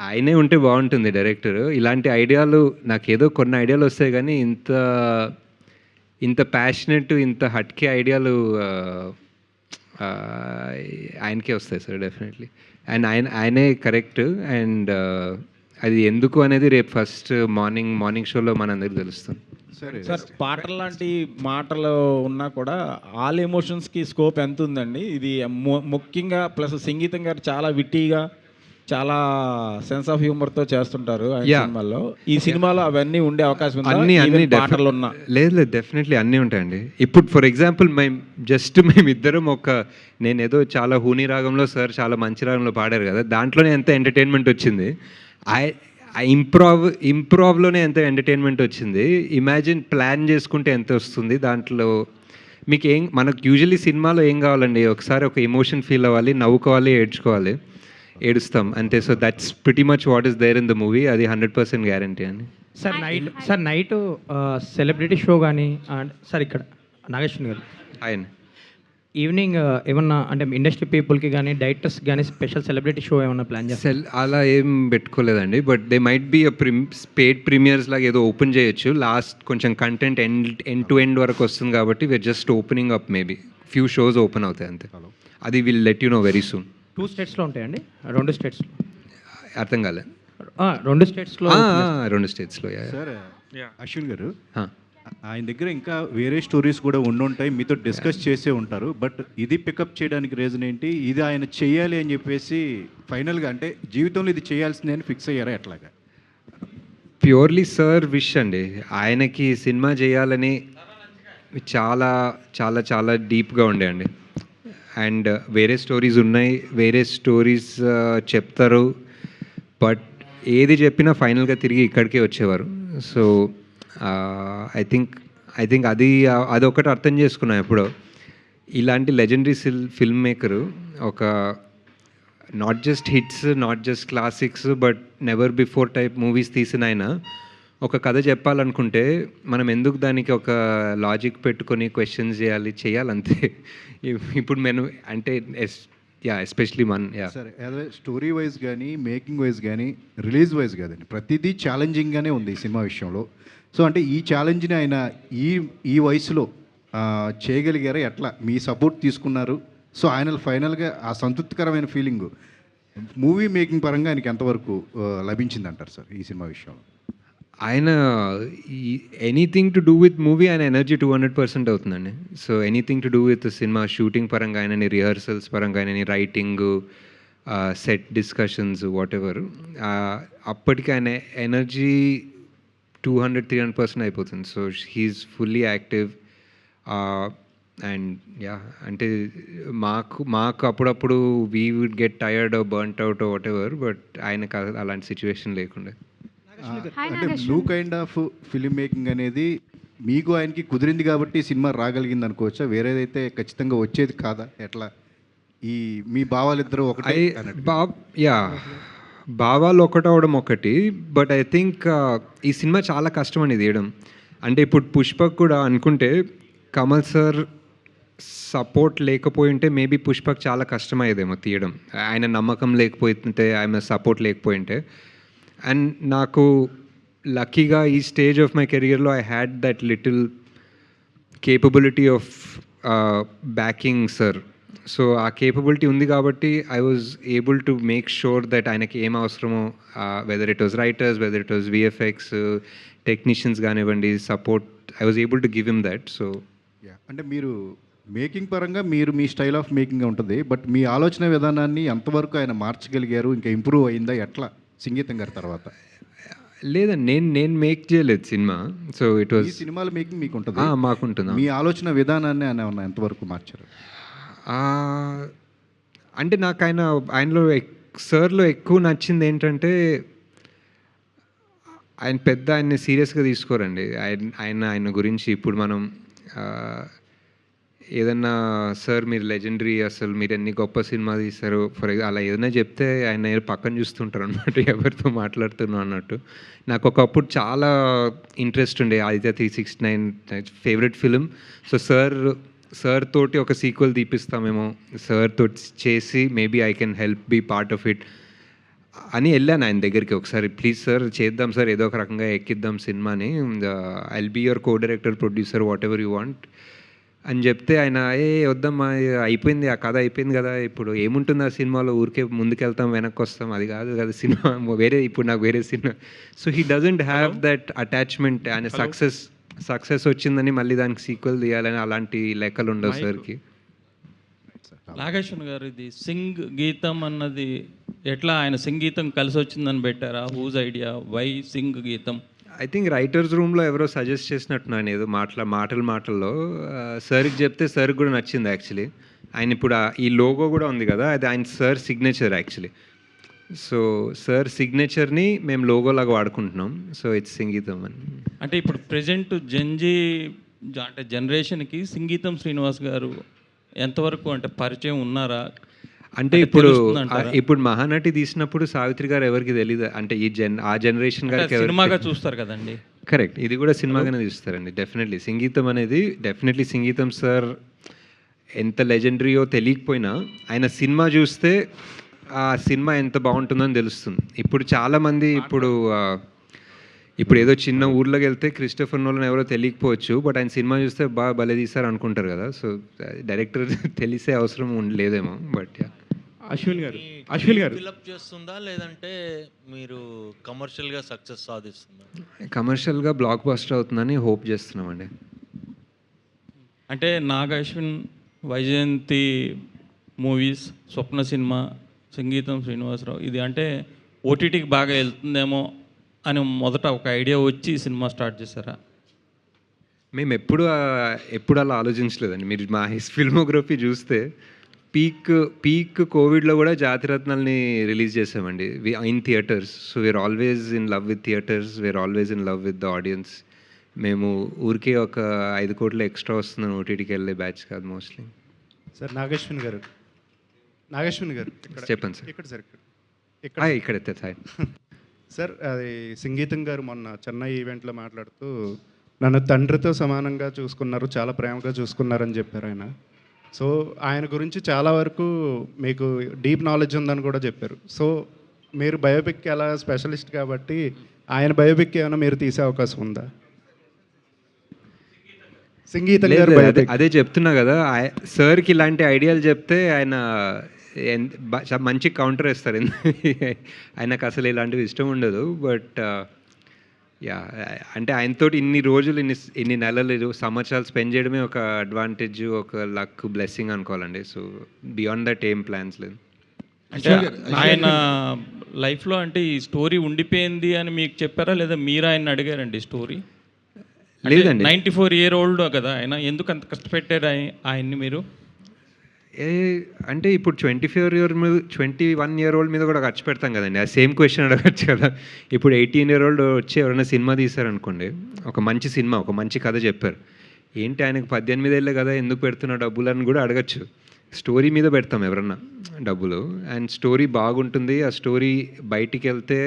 ఆయనే ఉంటే బాగుంటుంది డైరెక్టర్. ఇలాంటి ఐడియాలు నాకేదో కొన్ని ఐడియాలు వస్తాయి కానీ ఇంత ప్యాషనెట్ ఇంత హట్కే ఐడియాలు ఆయనకే వస్తాయి సార్ డెఫినెట్లీ. అండ్ ఆయనే కరెక్ట్. అండ్ అది ఎందుకు అనేది రేపు ఫస్ట్ మార్నింగ్ షోలో మనందరికి తెలుస్తుంది సార్. పాటలు లాంటి మాటలు ఉన్నా కూడా ఆల్ ఎమోషన్స్కి స్కోప్ ఎంత ఉందండి? ఇది ముఖ్యంగా ప్లస్ సంగీతం గారు చాలా విట్టిగా చాలా సెన్స్ ఆఫ్ హ్యూమర్తో చేస్తుంటారు ఆయన Yeah. సినిమాల్లో. ఈ సినిమాలో అవన్నీ ఉండే అవకాశం ఉందా? అన్ని Even పాటలు ఉన్నా లేదు లేదు, డెఫినెట్లీ అన్నీ ఉంటాయండి. ఇప్పుడు ఫర్ ఎగ్జాంపుల్ మేమిద్దరం నేనేదో చాలా హూని రాగంలో సార్ చాలా మంచి రాగంలో పాడారు కదా, దాంట్లోనే ఎంత ఎంటర్టైన్మెంట్ వచ్చింది. ఇంప్రావ్లోనే ఎంత ఎంటర్టైన్మెంట్ వచ్చింది. ఇమాజిన్ ప్లాన్ చేసుకుంటే ఎంత వస్తుంది దాంట్లో. మీకు మనకు యూజువల్లీ సినిమాలో ఏం కావాలండి, ఒకసారి ఒక ఎమోషన్ ఫీల్ అవ్వాలి, నవ్వుకోవాలి, ఏడుస్తాం అంతే. So that's pretty much what is there in the movie. అది 100% గ్యారంటీ అండి. సార్ నైట్ సెలబ్రిటీ షో కానీ సార్ ఇక్కడ నాగేశ్వర్ గారు ఆయన ఈవినింగ్ ఏమన్నా అంటే ఇండస్ట్రీ పీపుల్కి కానీ డైరెక్టర్స్ కానీ స్పెషల్ సెలబ్రిటీ షో ఏమన్నా ప్లాన్ చేస్తారు? అలా ఏం పెట్టుకోలేదండి. But they might be paid premiers లాగా ఏదో ఓపెన్ చేయొచ్చు. లాస్ట్ కొంచెం కంటెంట్ ఎండ్ టు ఎండ్ వరకు వస్తుంది కాబట్టి we are just opening up. Maybe few shows open అవుతాయి అంతే. అది will let you know very soon. 2 స్టేట్స్లో ఉంటాయండి? 2 స్టేట్స్లో అర్థం కాలే. 2 స్టేట్స్లో 2 స్టేట్స్లో. సార్ అశ్విన్ గారు, ఆయన దగ్గర ఇంకా వేరే స్టోరీస్ కూడా ఉండుంటాయి, మీతో డిస్కస్ చేసే ఉంటారు. బట్ ఇది పికప్ చేయడానికి రీజన్ ఏంటి? ఇది ఆయన చేయాలి అని చెప్పేసి ఫైనల్గా అంటే జీవితంలో ఇది చేయాల్సిందే అని ఫిక్స్ అయ్యారా ఎట్లాగా? ప్యూర్లీ సార్ విష్ అండి. ఆయనకి సినిమా చేయాలని చాలా చాలా చాలా డీప్గా ఉండే అండి. అండ్ వేరే స్టోరీస్ ఉన్నాయి, వేరే స్టోరీస్ చెప్తారు. బట్ ఏది చెప్పినా ఫైనల్గా తిరిగి ఇక్కడికే వచ్చేవారు. సో ఐ థింక్ అదొకటి అర్థం చేసుకున్నాం ఎప్పుడో. ఇలాంటి లెజెండరీ ఫిల్మ్ మేకరు ఒక not just hits, not just classics, but never before type movies తీసిన ఆయన ఒక కథ చెప్పాలనుకుంటే మనం ఎందుకు దానికి ఒక లాజిక్ పెట్టుకొని క్వశ్చన్స్ చేయాలంతే. ఇప్పుడు నేను అంటే ఎస్పెషలీ సరే, అదే స్టోరీ వైజ్ కానీ మేకింగ్ వైజ్ కానీ రిలీజ్ వైజ్ కాదండి, ప్రతిదీ ఛాలెంజింగ్గానే ఉంది ఈ సినిమా విషయంలో. సో అంటే ఈ ఛాలెంజ్ని ఆయన ఈ వయసులో చేయగలిగారా? ఎట్లా మీ సపోర్ట్ తీసుకున్నారు? సో ఆయన ఫైనల్గా ఆ సంతృప్తికరమైన ఫీలింగ్ మూవీ మేకింగ్ పరంగా ఆయనకి ఎంతవరకు లభించింది అంటారు సార్ ఈ సినిమా విషయంలో? ఆయన anything to do with movie ఆయన ఎనర్జీ 200% అవుతుందండి. So anything to do with cinema shooting పరంగా ఆయనని, రిహర్సల్స్ పరంగా ఆయనని, writing, set discussions, whatever, అప్పటికి ఆయన ఎనర్జీ 200-300% అయిపోతుంది. So he's fully active. And అంటే మాకు అప్పుడప్పుడు we would get tired or burnt out whatever, but ఆయనకు అలాంటి సిచ్యువేషన్ లేకుండా. అంటే blue kind of film making అనేది మీకు ఆయనకి కుదిరింది కాబట్టి సినిమా రాగలిగింది అనుకోవచ్చా? వేరేదైతే ఖచ్చితంగా వచ్చేది కాదా? ఎట్లా ఈ మీ భావాలిద్దరూ ఒకటే? భావాలు ఒకటవడం ఒకటి, బట్ ఐ థింక్ ఈ సినిమా చాలా కష్టం అని తీయడం. అంటే ఇప్పుడు పుష్పక్ కూడా అనుకుంటే కమల్ సార్ సపోర్ట్ లేకపోయి ఉంటే మేబీ పుష్పక్ చాలా కష్టమయ్యేదేమో తీయడం. ఆయన నమ్మకం లేకపోతుంటే, ఆయన సపోర్ట్ లేకపోయింటే. అండ్ నాకు లక్కీగా ఈ స్టేజ్ ఆఫ్ మై కెరియర్లో I had that little capability of backing sir. So ఆ కేపబిలిటీ ఉంది కాబట్టి I was able to make sure that ఆయనకి ఏం అవసరమో, whether it was writers, whether it was VFX, technicians కానివ్వండి, support, I was able to give him that. So అంటే మీరు మేకింగ్ పరంగా మీ స్టైల్ ఆఫ్ మేకింగ్ ఉంటుంది, బట్ మీ ఆలోచన విధానాన్ని ఎంతవరకు ఆయన మార్చగలిగారు? ఇంకా ఇంప్రూవ్ అయిందా ఎట్లా సంగీతం గారి తర్వాత? లేదండి, నేను మేక్ చేయలేదు సినిమా. సో ఇట్ వాజ్ సినిమాల మేకింగ్ మీకు ఉంటుంది, మాకుంటుంది. మీ ఆలోచన విధానాన్ని ఆయన ఎంతవరకు మార్చారు? అంటే నాకు ఆయనలో సార్లో ఎక్కువ నచ్చింది ఏంటంటే ఆయన్ని సీరియస్గా తీసుకోరండి. ఆయన గురించి ఇప్పుడు మనం ఏదన్నా సార్ మీరు లెజెండరీ, అసలు మీరు ఎన్ని గొప్ప సినిమా తీస్తారు అలా ఏదైనా చెప్తే ఆయన పక్కన చూస్తుంటారు అనమాట, ఎవరితో మాట్లాడుతున్నాం అన్నట్టు. నాకు ఒకప్పుడు చాలా ఇంట్రెస్ట్ ఉండే Aditya 369 favourite film. So sir తోటి ఒక సీక్వెల్ తీపిస్తామేమో, సార్ తోటి చేసి maybe I can help be part of it అని వెళ్ళాను ఆయన దగ్గరికి ఒకసారి. ప్లీజ్ సార్ చేద్దాం సార్, ఏదో ఒక రకంగా ఎక్కిద్దాం సినిమాని, I will be your co director, producer, whatever you want అని చెప్తే ఆయన వద్దమ్మా అయిపోయింది, ఆ కథ అయిపోయింది కదా, ఇప్పుడు ఏముంటుంది ఆ సినిమాలో, ఊరికే ముందుకెళ్తాం వెనక్కి వస్తాం, అది కాదు కదా సినిమా, ఇప్పుడు నాకు వేరే cinema. So he doesn't have that attachment. ఆయన సక్సెస్ వచ్చిందని మళ్ళీ దానికి సీక్వెల్ తీయాలని అలాంటి లెక్కలు ఉండవు సార్కి. నాగేశ్వర్ గారు, ఇది సింగ్ గీతం అన్నది ఎట్లా ఆయన సంగీతం కలిసి వచ్చిందని పెట్టారా? Whose idea? వై సింగ్ గీతం? ఐ థింక్ రైటర్స్ రూమ్లో ఎవరో సజెస్ట్ చేసినట్టున్నాను ఏదో మాటల్లో సార్కి చెప్తే సార్కి కూడా నచ్చింది యాక్చువల్లీ. ఆయన ఇప్పుడు ఈ లోగో కూడా ఉంది కదా, అది ఆయన sir signature actually. So sir సిగ్నేచర్ని మేము లోగోలాగా వాడుకుంటున్నాం. సో ఇట్స్ సంగీతం అని. అంటే ఇప్పుడు ప్రజెంట్ అంటే జనరేషన్కి సంగీతం శ్రీనివాస్ గారు ఎంతవరకు అంటే పరిచయం ఉన్నారా? అంటే ఇప్పుడు మహానటి తీసినప్పుడు సావిత్రి గారు ఎవరికి తెలియదు, అంటే ఆ జనరేషన్ గారికి సినిమాగా చూస్తారు కదండి. కరెక్ట్, ఇది కూడా సినిమాగానే చూస్తారండి డెఫినెట్లీ. సంగీతం అనేది డెఫినెట్లీ సంగీతం సార్ ఎంత లెజెండరీయో తెలియకపోయినా ఆయన సినిమా చూస్తే ఆ సినిమా ఎంత బాగుంటుందని తెలుస్తుంది. ఇప్పుడు చాలామంది ఇప్పుడు ఏదో చిన్న ఊర్లోకి వెళ్తే క్రిస్టోఫర్ నోలన్ ఎవరో తెలియకపోవచ్చు, బట్ ఆయన సినిమా చూస్తే బాగా భలే తీస్తారు అనుకుంటారు కదా. సో డైరెక్టర్ తెలిసే అవసరం లేదేమో. బట్ అశ్విన్ గారు ఫిలప్ చేస్తుందా లేదంటే మీరు కమర్షియల్గా సక్సెస్ సాధిస్తుందా? కమర్షియల్గా బ్లాక్ బస్టర్ అవుతుందని హోప్ చేస్తున్నామండి. అంటే నాగ అశ్విన్, వైజయంతి మూవీస్, స్వప్న సినిమా, సంగీతం శ్రీనివాసరావు, ఇది అంటే ఓటీటీకి బాగా వెళ్తుందేమో అని మొదట ఒక ఐడియా వచ్చి సినిమా స్టార్ట్ చేశారా? మేము ఎప్పుడు అలా ఆలోచించలేదండి. మీరు మా ఫిల్మోగ్రఫీ చూస్తే పీక్ కోవిడ్లో కూడా జాతిరత్నాల్ని రిలీజ్ చేసామండి in theatres. So we are always in love with theatres, we are always in love with the audience. మేము ఊరికే ఒక 5 కోట్లు ఎక్స్ట్రా వస్తుందని ఓటీటీకి వెళ్ళే బ్యాచ్ కాదు మోస్ట్లీ. సార్ నాగేశ్వన్ గారు చెప్పండి సార్. ఇక్కడ సార్ ఇక్కడ సార్ సార్ అది సంగీతం గారు మొన్న చెన్నై ఈవెంట్లో మాట్లాడుతూ నన్ను తండ్రితో సమానంగా చూసుకున్నారు, చాలా ప్రేమగా చూసుకున్నారని చెప్పారు ఆయన. సో ఆయన గురించి చాలా వరకు మీకు డీప్ నాలెడ్జ్ ఉందని కూడా చెప్పారు. సో మీరు బయోపిక్ ఎలా స్పెషలిస్ట్ కాబట్టి ఆయన బయోపిక్ ఏమైనా మీరు తీసే అవకాశం ఉందా? సంగీతం గారు అదే చెప్తున్నా కదా, సార్కి ఇలాంటి ఐడియాలు చెప్తే ఆయన మంచి కౌంటర్ వేస్తారు. ఆయనకు అసలు ఇలాంటివి ఇష్టం ఉండదు. బట్ యా, అంటే ఆయనతోటి ఇన్ని రోజులు ఇన్ని నెలలు సంవత్సరాలు స్పెండ్ చేయడమే ఒక అడ్వాంటేజ్, ఒక లక్, బ్లెస్సింగ్ అనుకోవాలండి. సో బియాండ్ దట్ ఏం ప్లాన్స్ లేదు. అంటే ఆయన లైఫ్లో అంటే ఈ స్టోరీ ఉండిపోయింది అని మీకు చెప్పారా లేదా మీరు ఆయన అడిగారండి స్టోరీ? లేదండి, 94 year old కదా ఆయన, ఎందుకు అంత కష్టపెట్టారు ఆయన్ని మీరు? అంటే ఇప్పుడు 21 year old మీద కూడా ఖర్చు పెడతాం కదండి. ఆ సేమ్ క్వశ్చన్ అడగచ్చు కదా. ఇప్పుడు 18 year old వచ్చి ఎవరైనా సినిమా తీశారనుకోండి, ఒక మంచి సినిమా, ఒక మంచి కథ చెప్పారు, ఏంటి ఆయనకు 18 ఏళ్ళే కదా ఎందుకు పెడుతున్న డబ్బులు అని కూడా అడగచ్చు. స్టోరీ మీద పెడతాం ఎవరన్నా డబ్బులు, అండ్ స్టోరీ బాగుంటుంది, ఆ స్టోరీ బయటికి వెళ్తే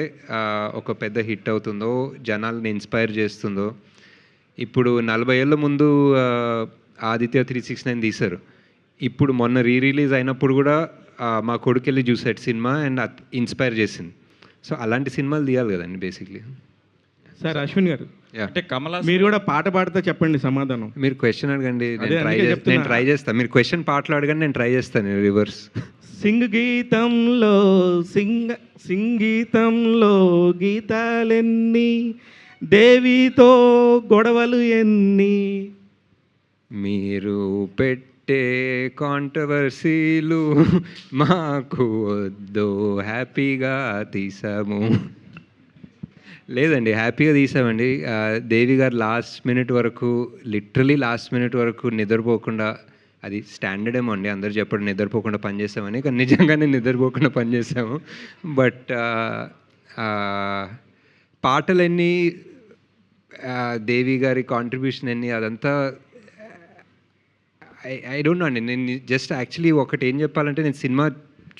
ఒక పెద్ద హిట్ అవుతుందో, జనాల్ని ఇన్స్పైర్ చేస్తుందో. ఇప్పుడు 40 ఏళ్ళ ముందు ఆదిత్య 369 తీశారు, ఇప్పుడు మొన్న రిలీజ్ అయినప్పుడు కూడా మా కొడుకు వెళ్ళి చూసాడు సినిమా అండ్ ఇన్స్పైర్ చేసింది. సో అలాంటి సినిమాలు తీయాలి కదండి బేసిక్లీ. సార్ అశ్విన్ గారు, అంటే మీరు కూడా పాట పాడితే చెప్పండి సమాధానం. మీరు క్వశ్చన్ అడగండి, నేను ట్రై చేస్తాను. మీరు క్వశ్చన్ పాటలు అడగండి, నేను ట్రై చేస్తాను రివర్స్. సంగీతంలో గీతాలెన్ని, దేవితో గొడవలు ఎన్ని, మీరు పెట్టే కాంట్రవర్సీలు మాకు వద్దు, హ్యాపీగా తీసాము. లేదండి, హ్యాపీగా తీసామండి. దేవి గారు లిటరలీ లాస్ట్ మినిట్ వరకు నిద్రపోకుండా, అది స్టాండర్డ్ ఏమో అండి, అందరు చెప్పడం నిద్రపోకుండా పనిచేసామని, కానీ నిజంగానే నిద్రపోకుండా పనిచేసాము. బట్ పాటలన్నీ, దేవి గారి కాంట్రిబ్యూషన్ అన్నీ, అదంతా ఐ డోంట్ నో అండి. నేను జస్ట్ యాక్చువల్లీ ఒకటి ఏం చెప్పాలంటే, నేను సినిమా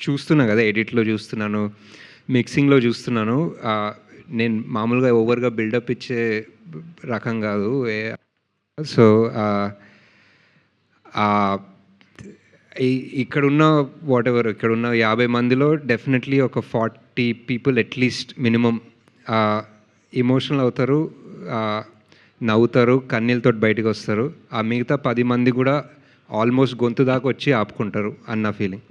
చూస్తున్నాను కదా, ఎడిట్లో చూస్తున్నాను, మిక్సింగ్లో చూస్తున్నాను. నేను మామూలుగా ఓవర్గా బిల్డప్ ఇచ్చే రకం కాదు. సో ఇక్కడున్న ఇక్కడున్న 50 మందిలో డెఫినెట్లీ ఒక 40 people అట్లీస్ట్ మినిమం ఎమోషనల్ అవుతారు, నవ్వుతారు, కన్నీళ్ళతో బయటకు వస్తారు. ఆ మిగతా 10 మంది కూడా ఆల్మోస్ట్ గొంతు దాకా వచ్చి ఆపుకుంటారు అన్న ఫీలింగ్.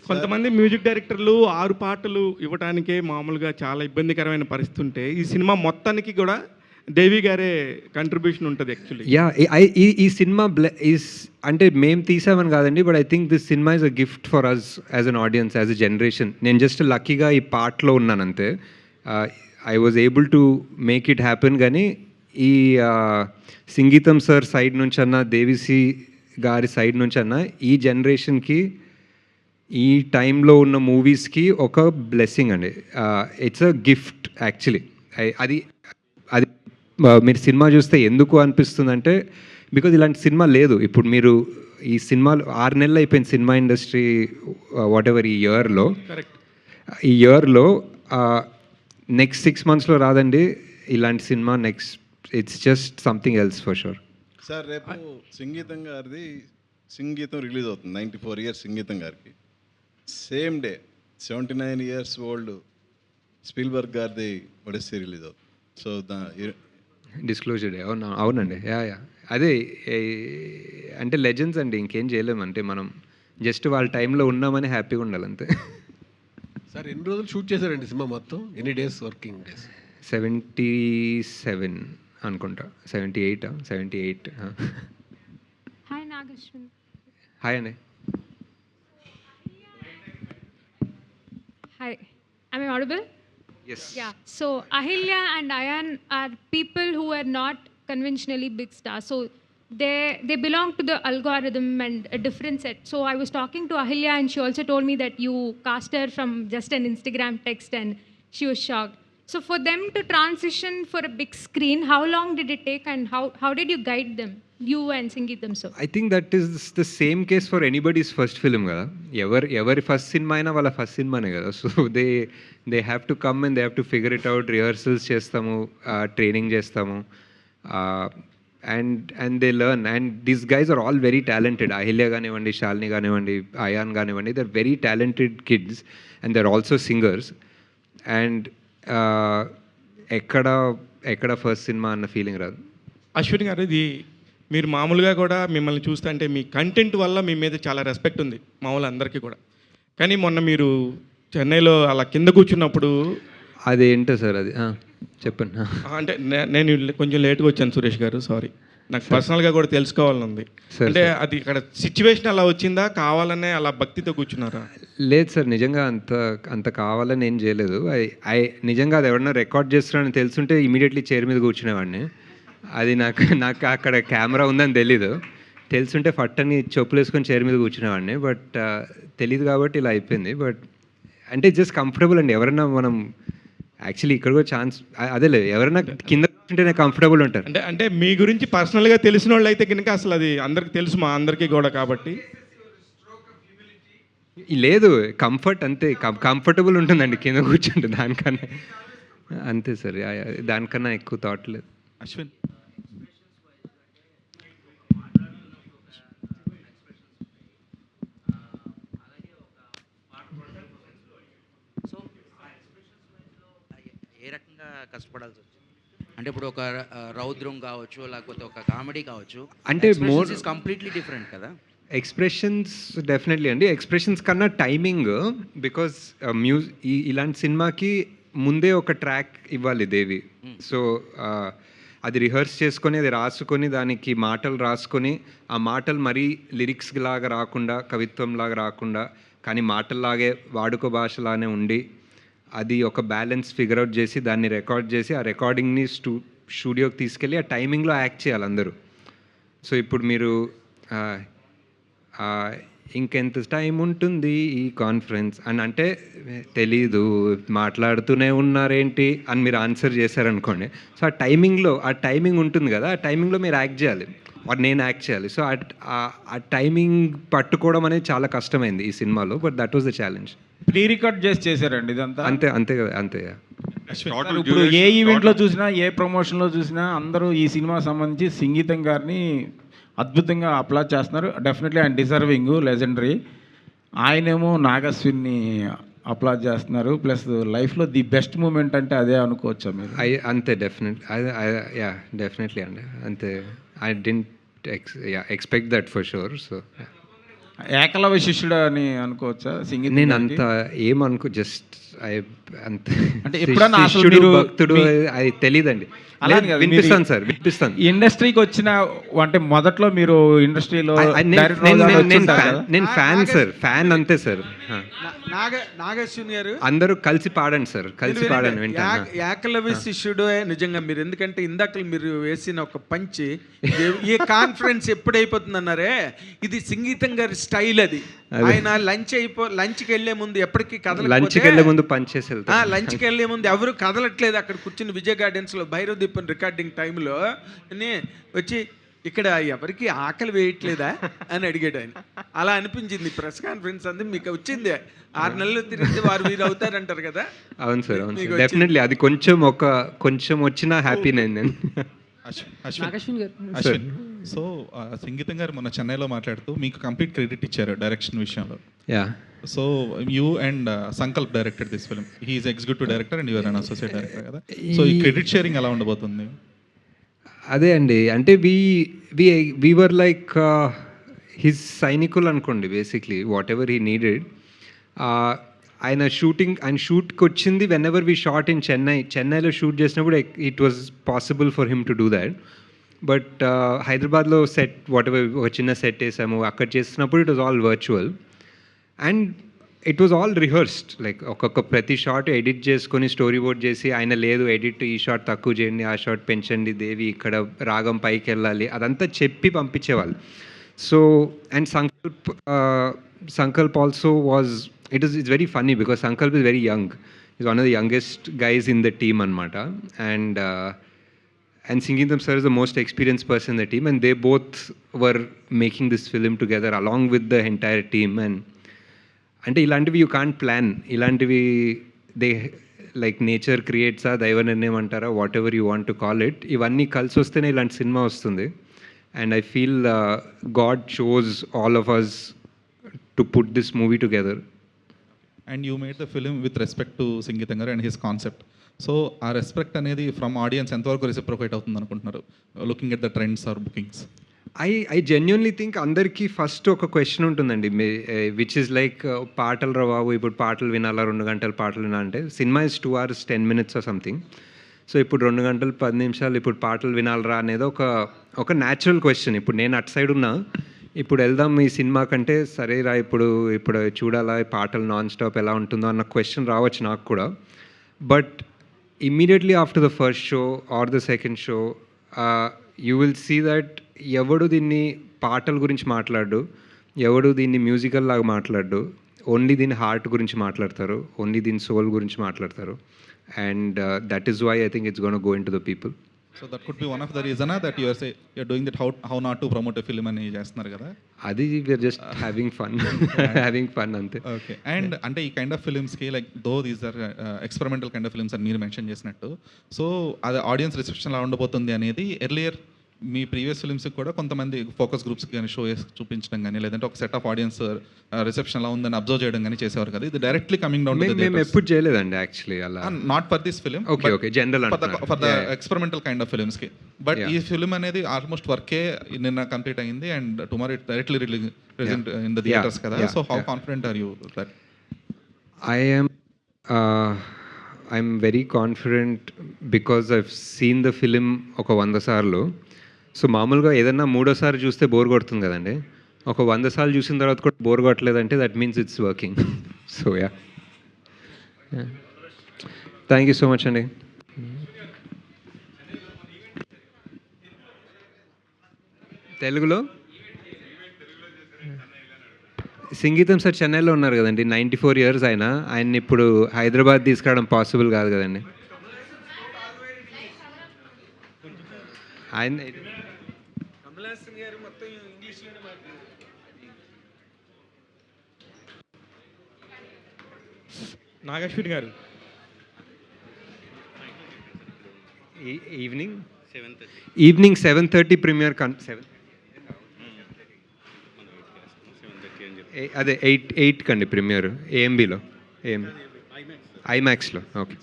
కొంతమంది మ్యూజిక్ డైరెక్టర్లు 6 పాటలు ఇవ్వడానికే మామూలుగా చాలా ఇబ్బందికరమైన పరిస్థితి ఉంటే, ఈ సినిమా మొత్తానికి కూడా దేవి గారే కంట్రిబ్యూషన్ ఉంటుంది యాక్చువల్లీ. యా ఈ సినిమా ఈస్ అంటే మేము తీసామని కాదండి, but I think this cinema is a gift for us as an audience, as a generation. నేను జస్ట్ లక్కీగా ఈ పార్ట్లో ఉన్నాను అంతే. I was able to make it happen. కానీ ఈ సంగీతం సార్ సైడ్ నుంచి అన్న, దేవిసి గారి సైడ్ నుంచి అన్న, ఈ జనరేషన్కి ఈ టైంలో ఉన్న మూవీస్కి ఒక బ్లెస్సింగ్ అండి. It's a gift actually. అది అది మీరు సినిమా చూస్తే ఎందుకు అనిపిస్తుందంటే, బికాజ్ ఇలాంటి సినిమా లేదు. ఇప్పుడు మీరు ఈ సినిమాలు 6 నెలలు అయిపోయింది సినిమా ఇండస్ట్రీ వాట్ ఎవర్ ఈ ఇయర్లో. ఈ ఇయర్లో నెక్స్ట్ 6 monthsలో రాదండి ఇలాంటి cinema. Next it's just something else for sure. Sir రేపు సంగీతం గారిది సంగీతం రిలీజ్ అవుతుంది. 94 years సంగీతం గారికి. Same day 79 years old Spielberg గారిది ఒడిస్సీ రిలీజ్ అవుతుంది. So disclosure day. అవునండి. యా అదే అంటే లెజెండ్స్ అండి, ఇంకేం చేయలేమంటే మనం జస్ట్ వాళ్ళ టైంలో ఉన్నామని హ్యాపీగా ఉండాలి అంతే. సార్ ఎన్ని రోజులు షూట్ చేశారండి సినిమా మొత్తం? ఎన్ని డేస్ వర్కింగ్ డేస్? 77 అనుకుంటా. 78. హాయ్ నాగశ్విన్. హాయ్ అండి. Hi, am I audible? Yes. Yeah. So Ahilya and Ayan are people who are not conventionally big stars. So they belong to the algorithm and a different set. So I was talking to Ahilya and she also told me that you cast her from just an Instagram text and she was shocked. So for them to transition for a big screen, how long did it take and how did you guide them, you and Sangeetam sir? I think that is the same case for anybody's first film కదా. ఎవరి ఫస్ట్ సినిమా అయినా వాళ్ళ ఫస్ట్ సినిమానే కదా. So they have to come and they have to figure it out. Rehearsals చేస్తాము, ట్రైనింగ్ చేస్తాము, and they learn. And these guys are all very talented. Ahilya కానివ్వండి, శాలిని కానివ్వండి, అయాన్ కానివ్వండి, they are very talented kids and they are also singers. And ఎక్కడ ఫస్ట్ సినిమా అన్న ఫీలింగ్ రాదు. అశ్విన్ గారు, ఇది మీరు మామూలుగా కూడా మిమ్మల్ని చూస్తే అంటే మీ కంటెంట్ వల్ల మీ మీద చాలా రెస్పెక్ట్ ఉంది మామూలు అందరికీ కూడా. కానీ మొన్న మీరు చెన్నైలో అలా కింద కూర్చున్నప్పుడు అదేంటో సార్ అది చెప్పండి. అంటే నేను కొంచెం లేట్గా వచ్చాను సురేష్ గారు, సారీ. నాకు పర్సనల్గా కూడా తెలుసుకోవాలని ఉంది. అంటే అది ఇక్కడ సిచ్యువేషన్ అలా వచ్చిందా, కావాలనే అలా భక్తితో కూర్చున్నారా? లేదు సార్, నిజంగా అంత కావాలని ఏం చేయలేదు. నిజంగా అది ఎవరన్నా రికార్డ్ చేస్తున్నారని తెలుసుంటే ఇమీడియట్లీ చైర్ మీద కూర్చునేవాడిని. అది నాకు అక్కడ కెమెరా ఉందని తెలీదు. తెలుసుంటే ఫట్టని చెప్పులు వేసుకొని చైర్ మీద కూర్చునేవాడిని. బట్ తెలీదు కాబట్టి ఇలా అయిపోయింది. బట్ అంటే జస్ట్ కంఫర్టబుల్ అండి. ఎవరైనా మనం యాక్చువల్లీ ఇక్కడ కూడా ఛాన్స్ అదేలే, ఎవరైనా కింద కూర్చుంటేనే కంఫర్టబుల్ ఉంటారు. అంటే మీ గురించి పర్సనల్గా తెలిసిన వాళ్ళు అయితే కనుక అసలు అది అందరికి తెలుసు, మా అందరికీ కూడా. కాబట్టి లేదు, కంఫర్ట్ అంతే, కంఫర్టబుల్ ఉంటుందండి కింద కూర్చుంటే. దానికన్నా అంతే సార్, దానికన్నా ఎక్కువ థాట్ లేదు. అశ్విన్, ఏ రకంగా కష్టపడాల్సి వచ్చింది? అంటే ఇప్పుడు ఒక రౌద్రం కావచ్చు, లేకపోతే ఒక కామెడీ కావచ్చు, అంటే మోర్ కంప్లీట్లీ డిఫరెంట్ కదా. ఎక్స్ప్రెషన్స్ డెఫినెట్లీ అండి. ఎక్స్ప్రెషన్స్ కన్నా టైమింగ్, బికాజ్ ఇలాంటి సినిమాకి ముందే ఒక ట్రాక్ ఇవ్వాలి దేవి. సో అది రిహర్స్ చేసుకొని, అది రాసుకొని, దానికి మాటలు రాసుకొని, ఆ మాటలు మరీ లిరిక్స్ లాగా రాకుండా, కవిత్వం లాగా రాకుండా, కానీ మాటల్లాగే వాడుక భాషలానే ఉండి, అది ఒక బ్యాలెన్స్ ఫిగర్ అవుట్ చేసి దాన్ని రికార్డ్ చేసి, ఆ రికార్డింగ్ని స్టూడియోకి తీసుకెళ్ళి ఆ టైమింగ్లో యాక్ట్ చేయాలి అందరూ. సో ఇప్పుడు మీరు ఇంకెంత టైం ఉంటుంది ఈ కాన్ఫరెన్స్ అని అంటే తెలీదు, మాట్లాడుతూనే ఉన్నారేంటి అని మీరు ఆన్సర్ చేశారనుకోండి. సో ఆ టైమింగ్ ఉంటుంది కదా, ఆ టైమింగ్లో మీరు యాక్ట్ చేయాలి, నేను యాక్ట్ చేయాలి. సో ఆ టైమింగ్ పట్టుకోవడం అనేది చాలా కష్టమైంది ఈ సినిమాలో. But that was the challenge. Pre record చేసి చేశారండి ఇదంతా? అంతే కదా, అంతే. ఇప్పుడు ఏ ఈవెంట్లో చూసినా, ఏ ప్రమోషన్లో చూసినా అందరూ ఈ సినిమా సంబంధించి సంగీతం గారిని అద్భుతంగా అప్లాజ్ చేస్తున్నారు. డెఫినెట్లీ ఆయన డిజర్వింగ్, లెజెండరీ. ఆయనేమో నాగశ్విన్ని అప్లాజ్ చేస్తున్నారు. ప్లస్ లైఫ్లో ది బెస్ట్ మూమెంట్ అంటే అదే అనుకోవచ్చా మీరు? అంతే, డెఫినెట్లీ అండి, అంతే. I didn't expect that for sure. So Ekalavya శిష్యుడు అని అనుకోవచ్చా సంగీతం? నేను అంత ఏమనుకో, జస్ట్ అంటే ఎప్పుడన్నా అసలు శిష్యుడు మీరు భక్తుడు అది తెలియదండి. అలా అని కాదు, వినిపిస్తాను సార్, వినిపిస్తాను. ఇండస్ట్రీకి వచ్చిన అంటే మొదట్లో మీరు ఇండస్ట్రీలో నేను ఫ్యాన్ సార్, ఫ్యాన్ అంతే సార్. నాగేశ్వరి గారు అందరూ కలిసి పాడండి సార్, కలిసి పాడండి వింటాను. ఏకలవ్య శిష్యుడు నిజంగా మీరు, ఎందుకంటే ఇందాక మీరు వేసిన ఒక పంచి ఈ కాన్ఫరెన్స్ ఎప్పుడైపోతుంది అన్నారే, ఇది సంగీతం గారి స్టైల్. అది ఆయన లంచ్కి వెళ్ళే ముందు ఎప్పటికీ లంచ్కి వెళ్ళే ముందు పంచేసి వెళ్తాను. లంచ్కి వెళ్ళే ముందు ఎవరు కదలట్లేదు అక్కడ కూర్చుని విజయ్ గార్డెన్స్లో భైరవ్ దీపం రికార్డింగ్ టైంలో వచ్చి ఇక్కడ ఎవరికి ఆకలి వేయట్లేదా అని అడిగాడు ఆయన. అలా అనిపించింది ప్రెస్ కాన్ఫరెన్స్ అంది మీకు వచ్చింది. 6 నెలలు తిరిగితే వారు వీరు అవుతారంటారు కదా. అవును సార్, అవును సార్, డెఫినెట్లీ అది కొంచెం వచ్చినా హ్యాపీ నేను. అశ్విన్, సో సంగీతం గారు మొన్న చెన్నైలో మాట్లాడుతూ మీకు కంప్లీట్ క్రెడిట్ ఇచ్చారు డైరెక్షన్ విషయంలో. Yeah, so you and Sankalp directed this film. He is executive director and your an associate director కదా. సో ఈ క్రెడిట్ షేరింగ్ ఎలా ఉండబోతుంది? అదే అండి, అంటే వీ వర్ లైక్ హిజ్ సైనికులు అనుకోండి basically. What ever he needed, ఆయన షూట్కి వచ్చింది when ever we shot in చెన్నైలో షూట్ చేసినప్పుడు it was possible for him to do that. But హైదరాబాద్లో సెట్ వాట్ ఎవర్ ఒక చిన్న సెట్ వేసాము, అక్కడ చేస్తున్నప్పుడు it was all virtual and it was all rehearsed. Like ఒక్కొక్క ప్రతి షాట్ ఎడిట్ చేసుకొని స్టోరీ బోర్డ్ చేసి, ఆయన లేదు ఎడిట్ ఈ షాట్ తక్కువ చేయండి, ఆ షాట్ పెంచండి, దేవి ఇక్కడ రాగం పైకి వెళ్ళాలి, అదంతా చెప్పి పంపించేవాళ్ళు. So and Sankalp also was it's very funny because Sankalp is very young. He's one of the youngest guys in the team anamata, and Sangeetam sir is the most experienced person in the team, and they both were making this film together along with the entire team. And ante ilantivi you can't plan, ilantivi they like nature creates a daiva nirnayam antara, whatever you want to call it, ivanni kalsi ostene ilanti cinema vastundi. And I feel God chose all of us to put this movie together. And you made the film with respect to Singeetam గారు అండ్ హిస్ కాన్సెప్ట్. సో ఆ రెస్పెక్ట్ అనేది ఫ్రమ్ ఆడియన్స్ ఎంతవరకు రెసిప్రొకేట్ అవుతుంది అనుకుంటున్నారు, looking at the trends or bookings? I genuinely think అందరికీ ఫస్ట్ ఒక క్వశ్చన్ ఉంటుందండి, విచ్ ఇస్ లైక్ పాటలు రా బాబు, ఇప్పుడు పాటలు వినాలా, 2 గంటలు పాటలు వినాలంటే, cinema is 2 hours 10 minutes or something. So ఇప్పుడు 2 గంటలు 10 నిమిషాలు ఇప్పుడు పాటలు వినాలరా అనేది ఒక న్యాచురల్ క్వశ్చన్. ఇప్పుడు నేను అటు సైడ్ ఉన్నా, ఇప్పుడు వెళ్దాం ఈ సినిమా కంటే, సరేరా ఇప్పుడు చూడాలా పాటలు నాన్ స్టాప్ ఎలా ఉంటుందో అన్న క్వశ్చన్ రావచ్చు నాకు కూడా. But immediately after the first show or the second show you will see that ఎవడు దీన్ని పాటల గురించి మాట్లాడు, ఎవడు దీన్ని మ్యూజికల్ లాగా మాట్లాడు, ఓన్లీ దీని హార్ట్ గురించి మాట్లాడతారు, ఓన్లీ దీని సోల్ గురించి మాట్లాడతారు. And that is why I think it's gonna go in to the people. So that could be one of the reason that you're doing that how not to promote a film అని చేస్తున్నారు కదా. అది వీఆర్ జస్ట్ హ్యావింగ్ ఫన్ అంతే. ఓకే, అండ్ అంటే ఈ కైండ్ ఆఫ్ ఫిల్మ్స్కి like though these are experimental kind of films అని మీరు మెన్షన్ చేసినట్టు, సో అది ఆడియన్స్ రిసెప్షన్ ఎలా ఉండబోతుంది అనేది ఎర్లియర్ మీ ప్రీవియస్ ఫిల్మ్స్కి కూడా కొంతమంది ఫోకస్ గ్రూప్స్కి కానీ షో చూపించడం కానీ, లేదంటే ఒక సెట్ ఆఫ్ ఆడియన్స్ రిసెప్షన్ ఎలా ఉందని అబ్జర్వ్ చేయడం కానీ చేసేవారు కదా. ఇది డైరెక్ట్లీ కమింగ్ డౌన్ మేము ఎప్పుడు చేయలేదండి యాక్చువల్లీ అలా. Not for this film, okay general for the experimental kind of ఫిల్మ్స్కి. బట్ ఈ ఫిల్మ్ అనేది ఆల్మోస్ట్ వర్కే నిన్న కంప్లీట్ అయింది and tomorrow it directly release in the theatres కదా. So how confident are you that? I'm very confident because I've seen the film ఒక 100 సార్లు. సో మామూలుగా ఏదన్నా 3వ సారి చూస్తే బోర్ కొడుతుంది కదండి, ఒక 100 సార్లు చూసిన తర్వాత కూడా బోర్ కొట్టలేదంటే that means it's working. So yeah, thank you so much అండి. తెలుగులో సంగీతం సార్ చెన్నైలో ఉన్నారు కదండి, 94 years ఆయన ఇప్పుడు హైదరాబాద్ తీసుకురావడం పాసిబుల్ కాదు కదండి. ఆయన నాగేశ్వరి గారు ఈవినింగ్ 7:30 ప్రీమియర్ అదే 8 కండి ప్రీమియర్, ఏఎంబీలో ఐమాక్స్లో. ఓకే.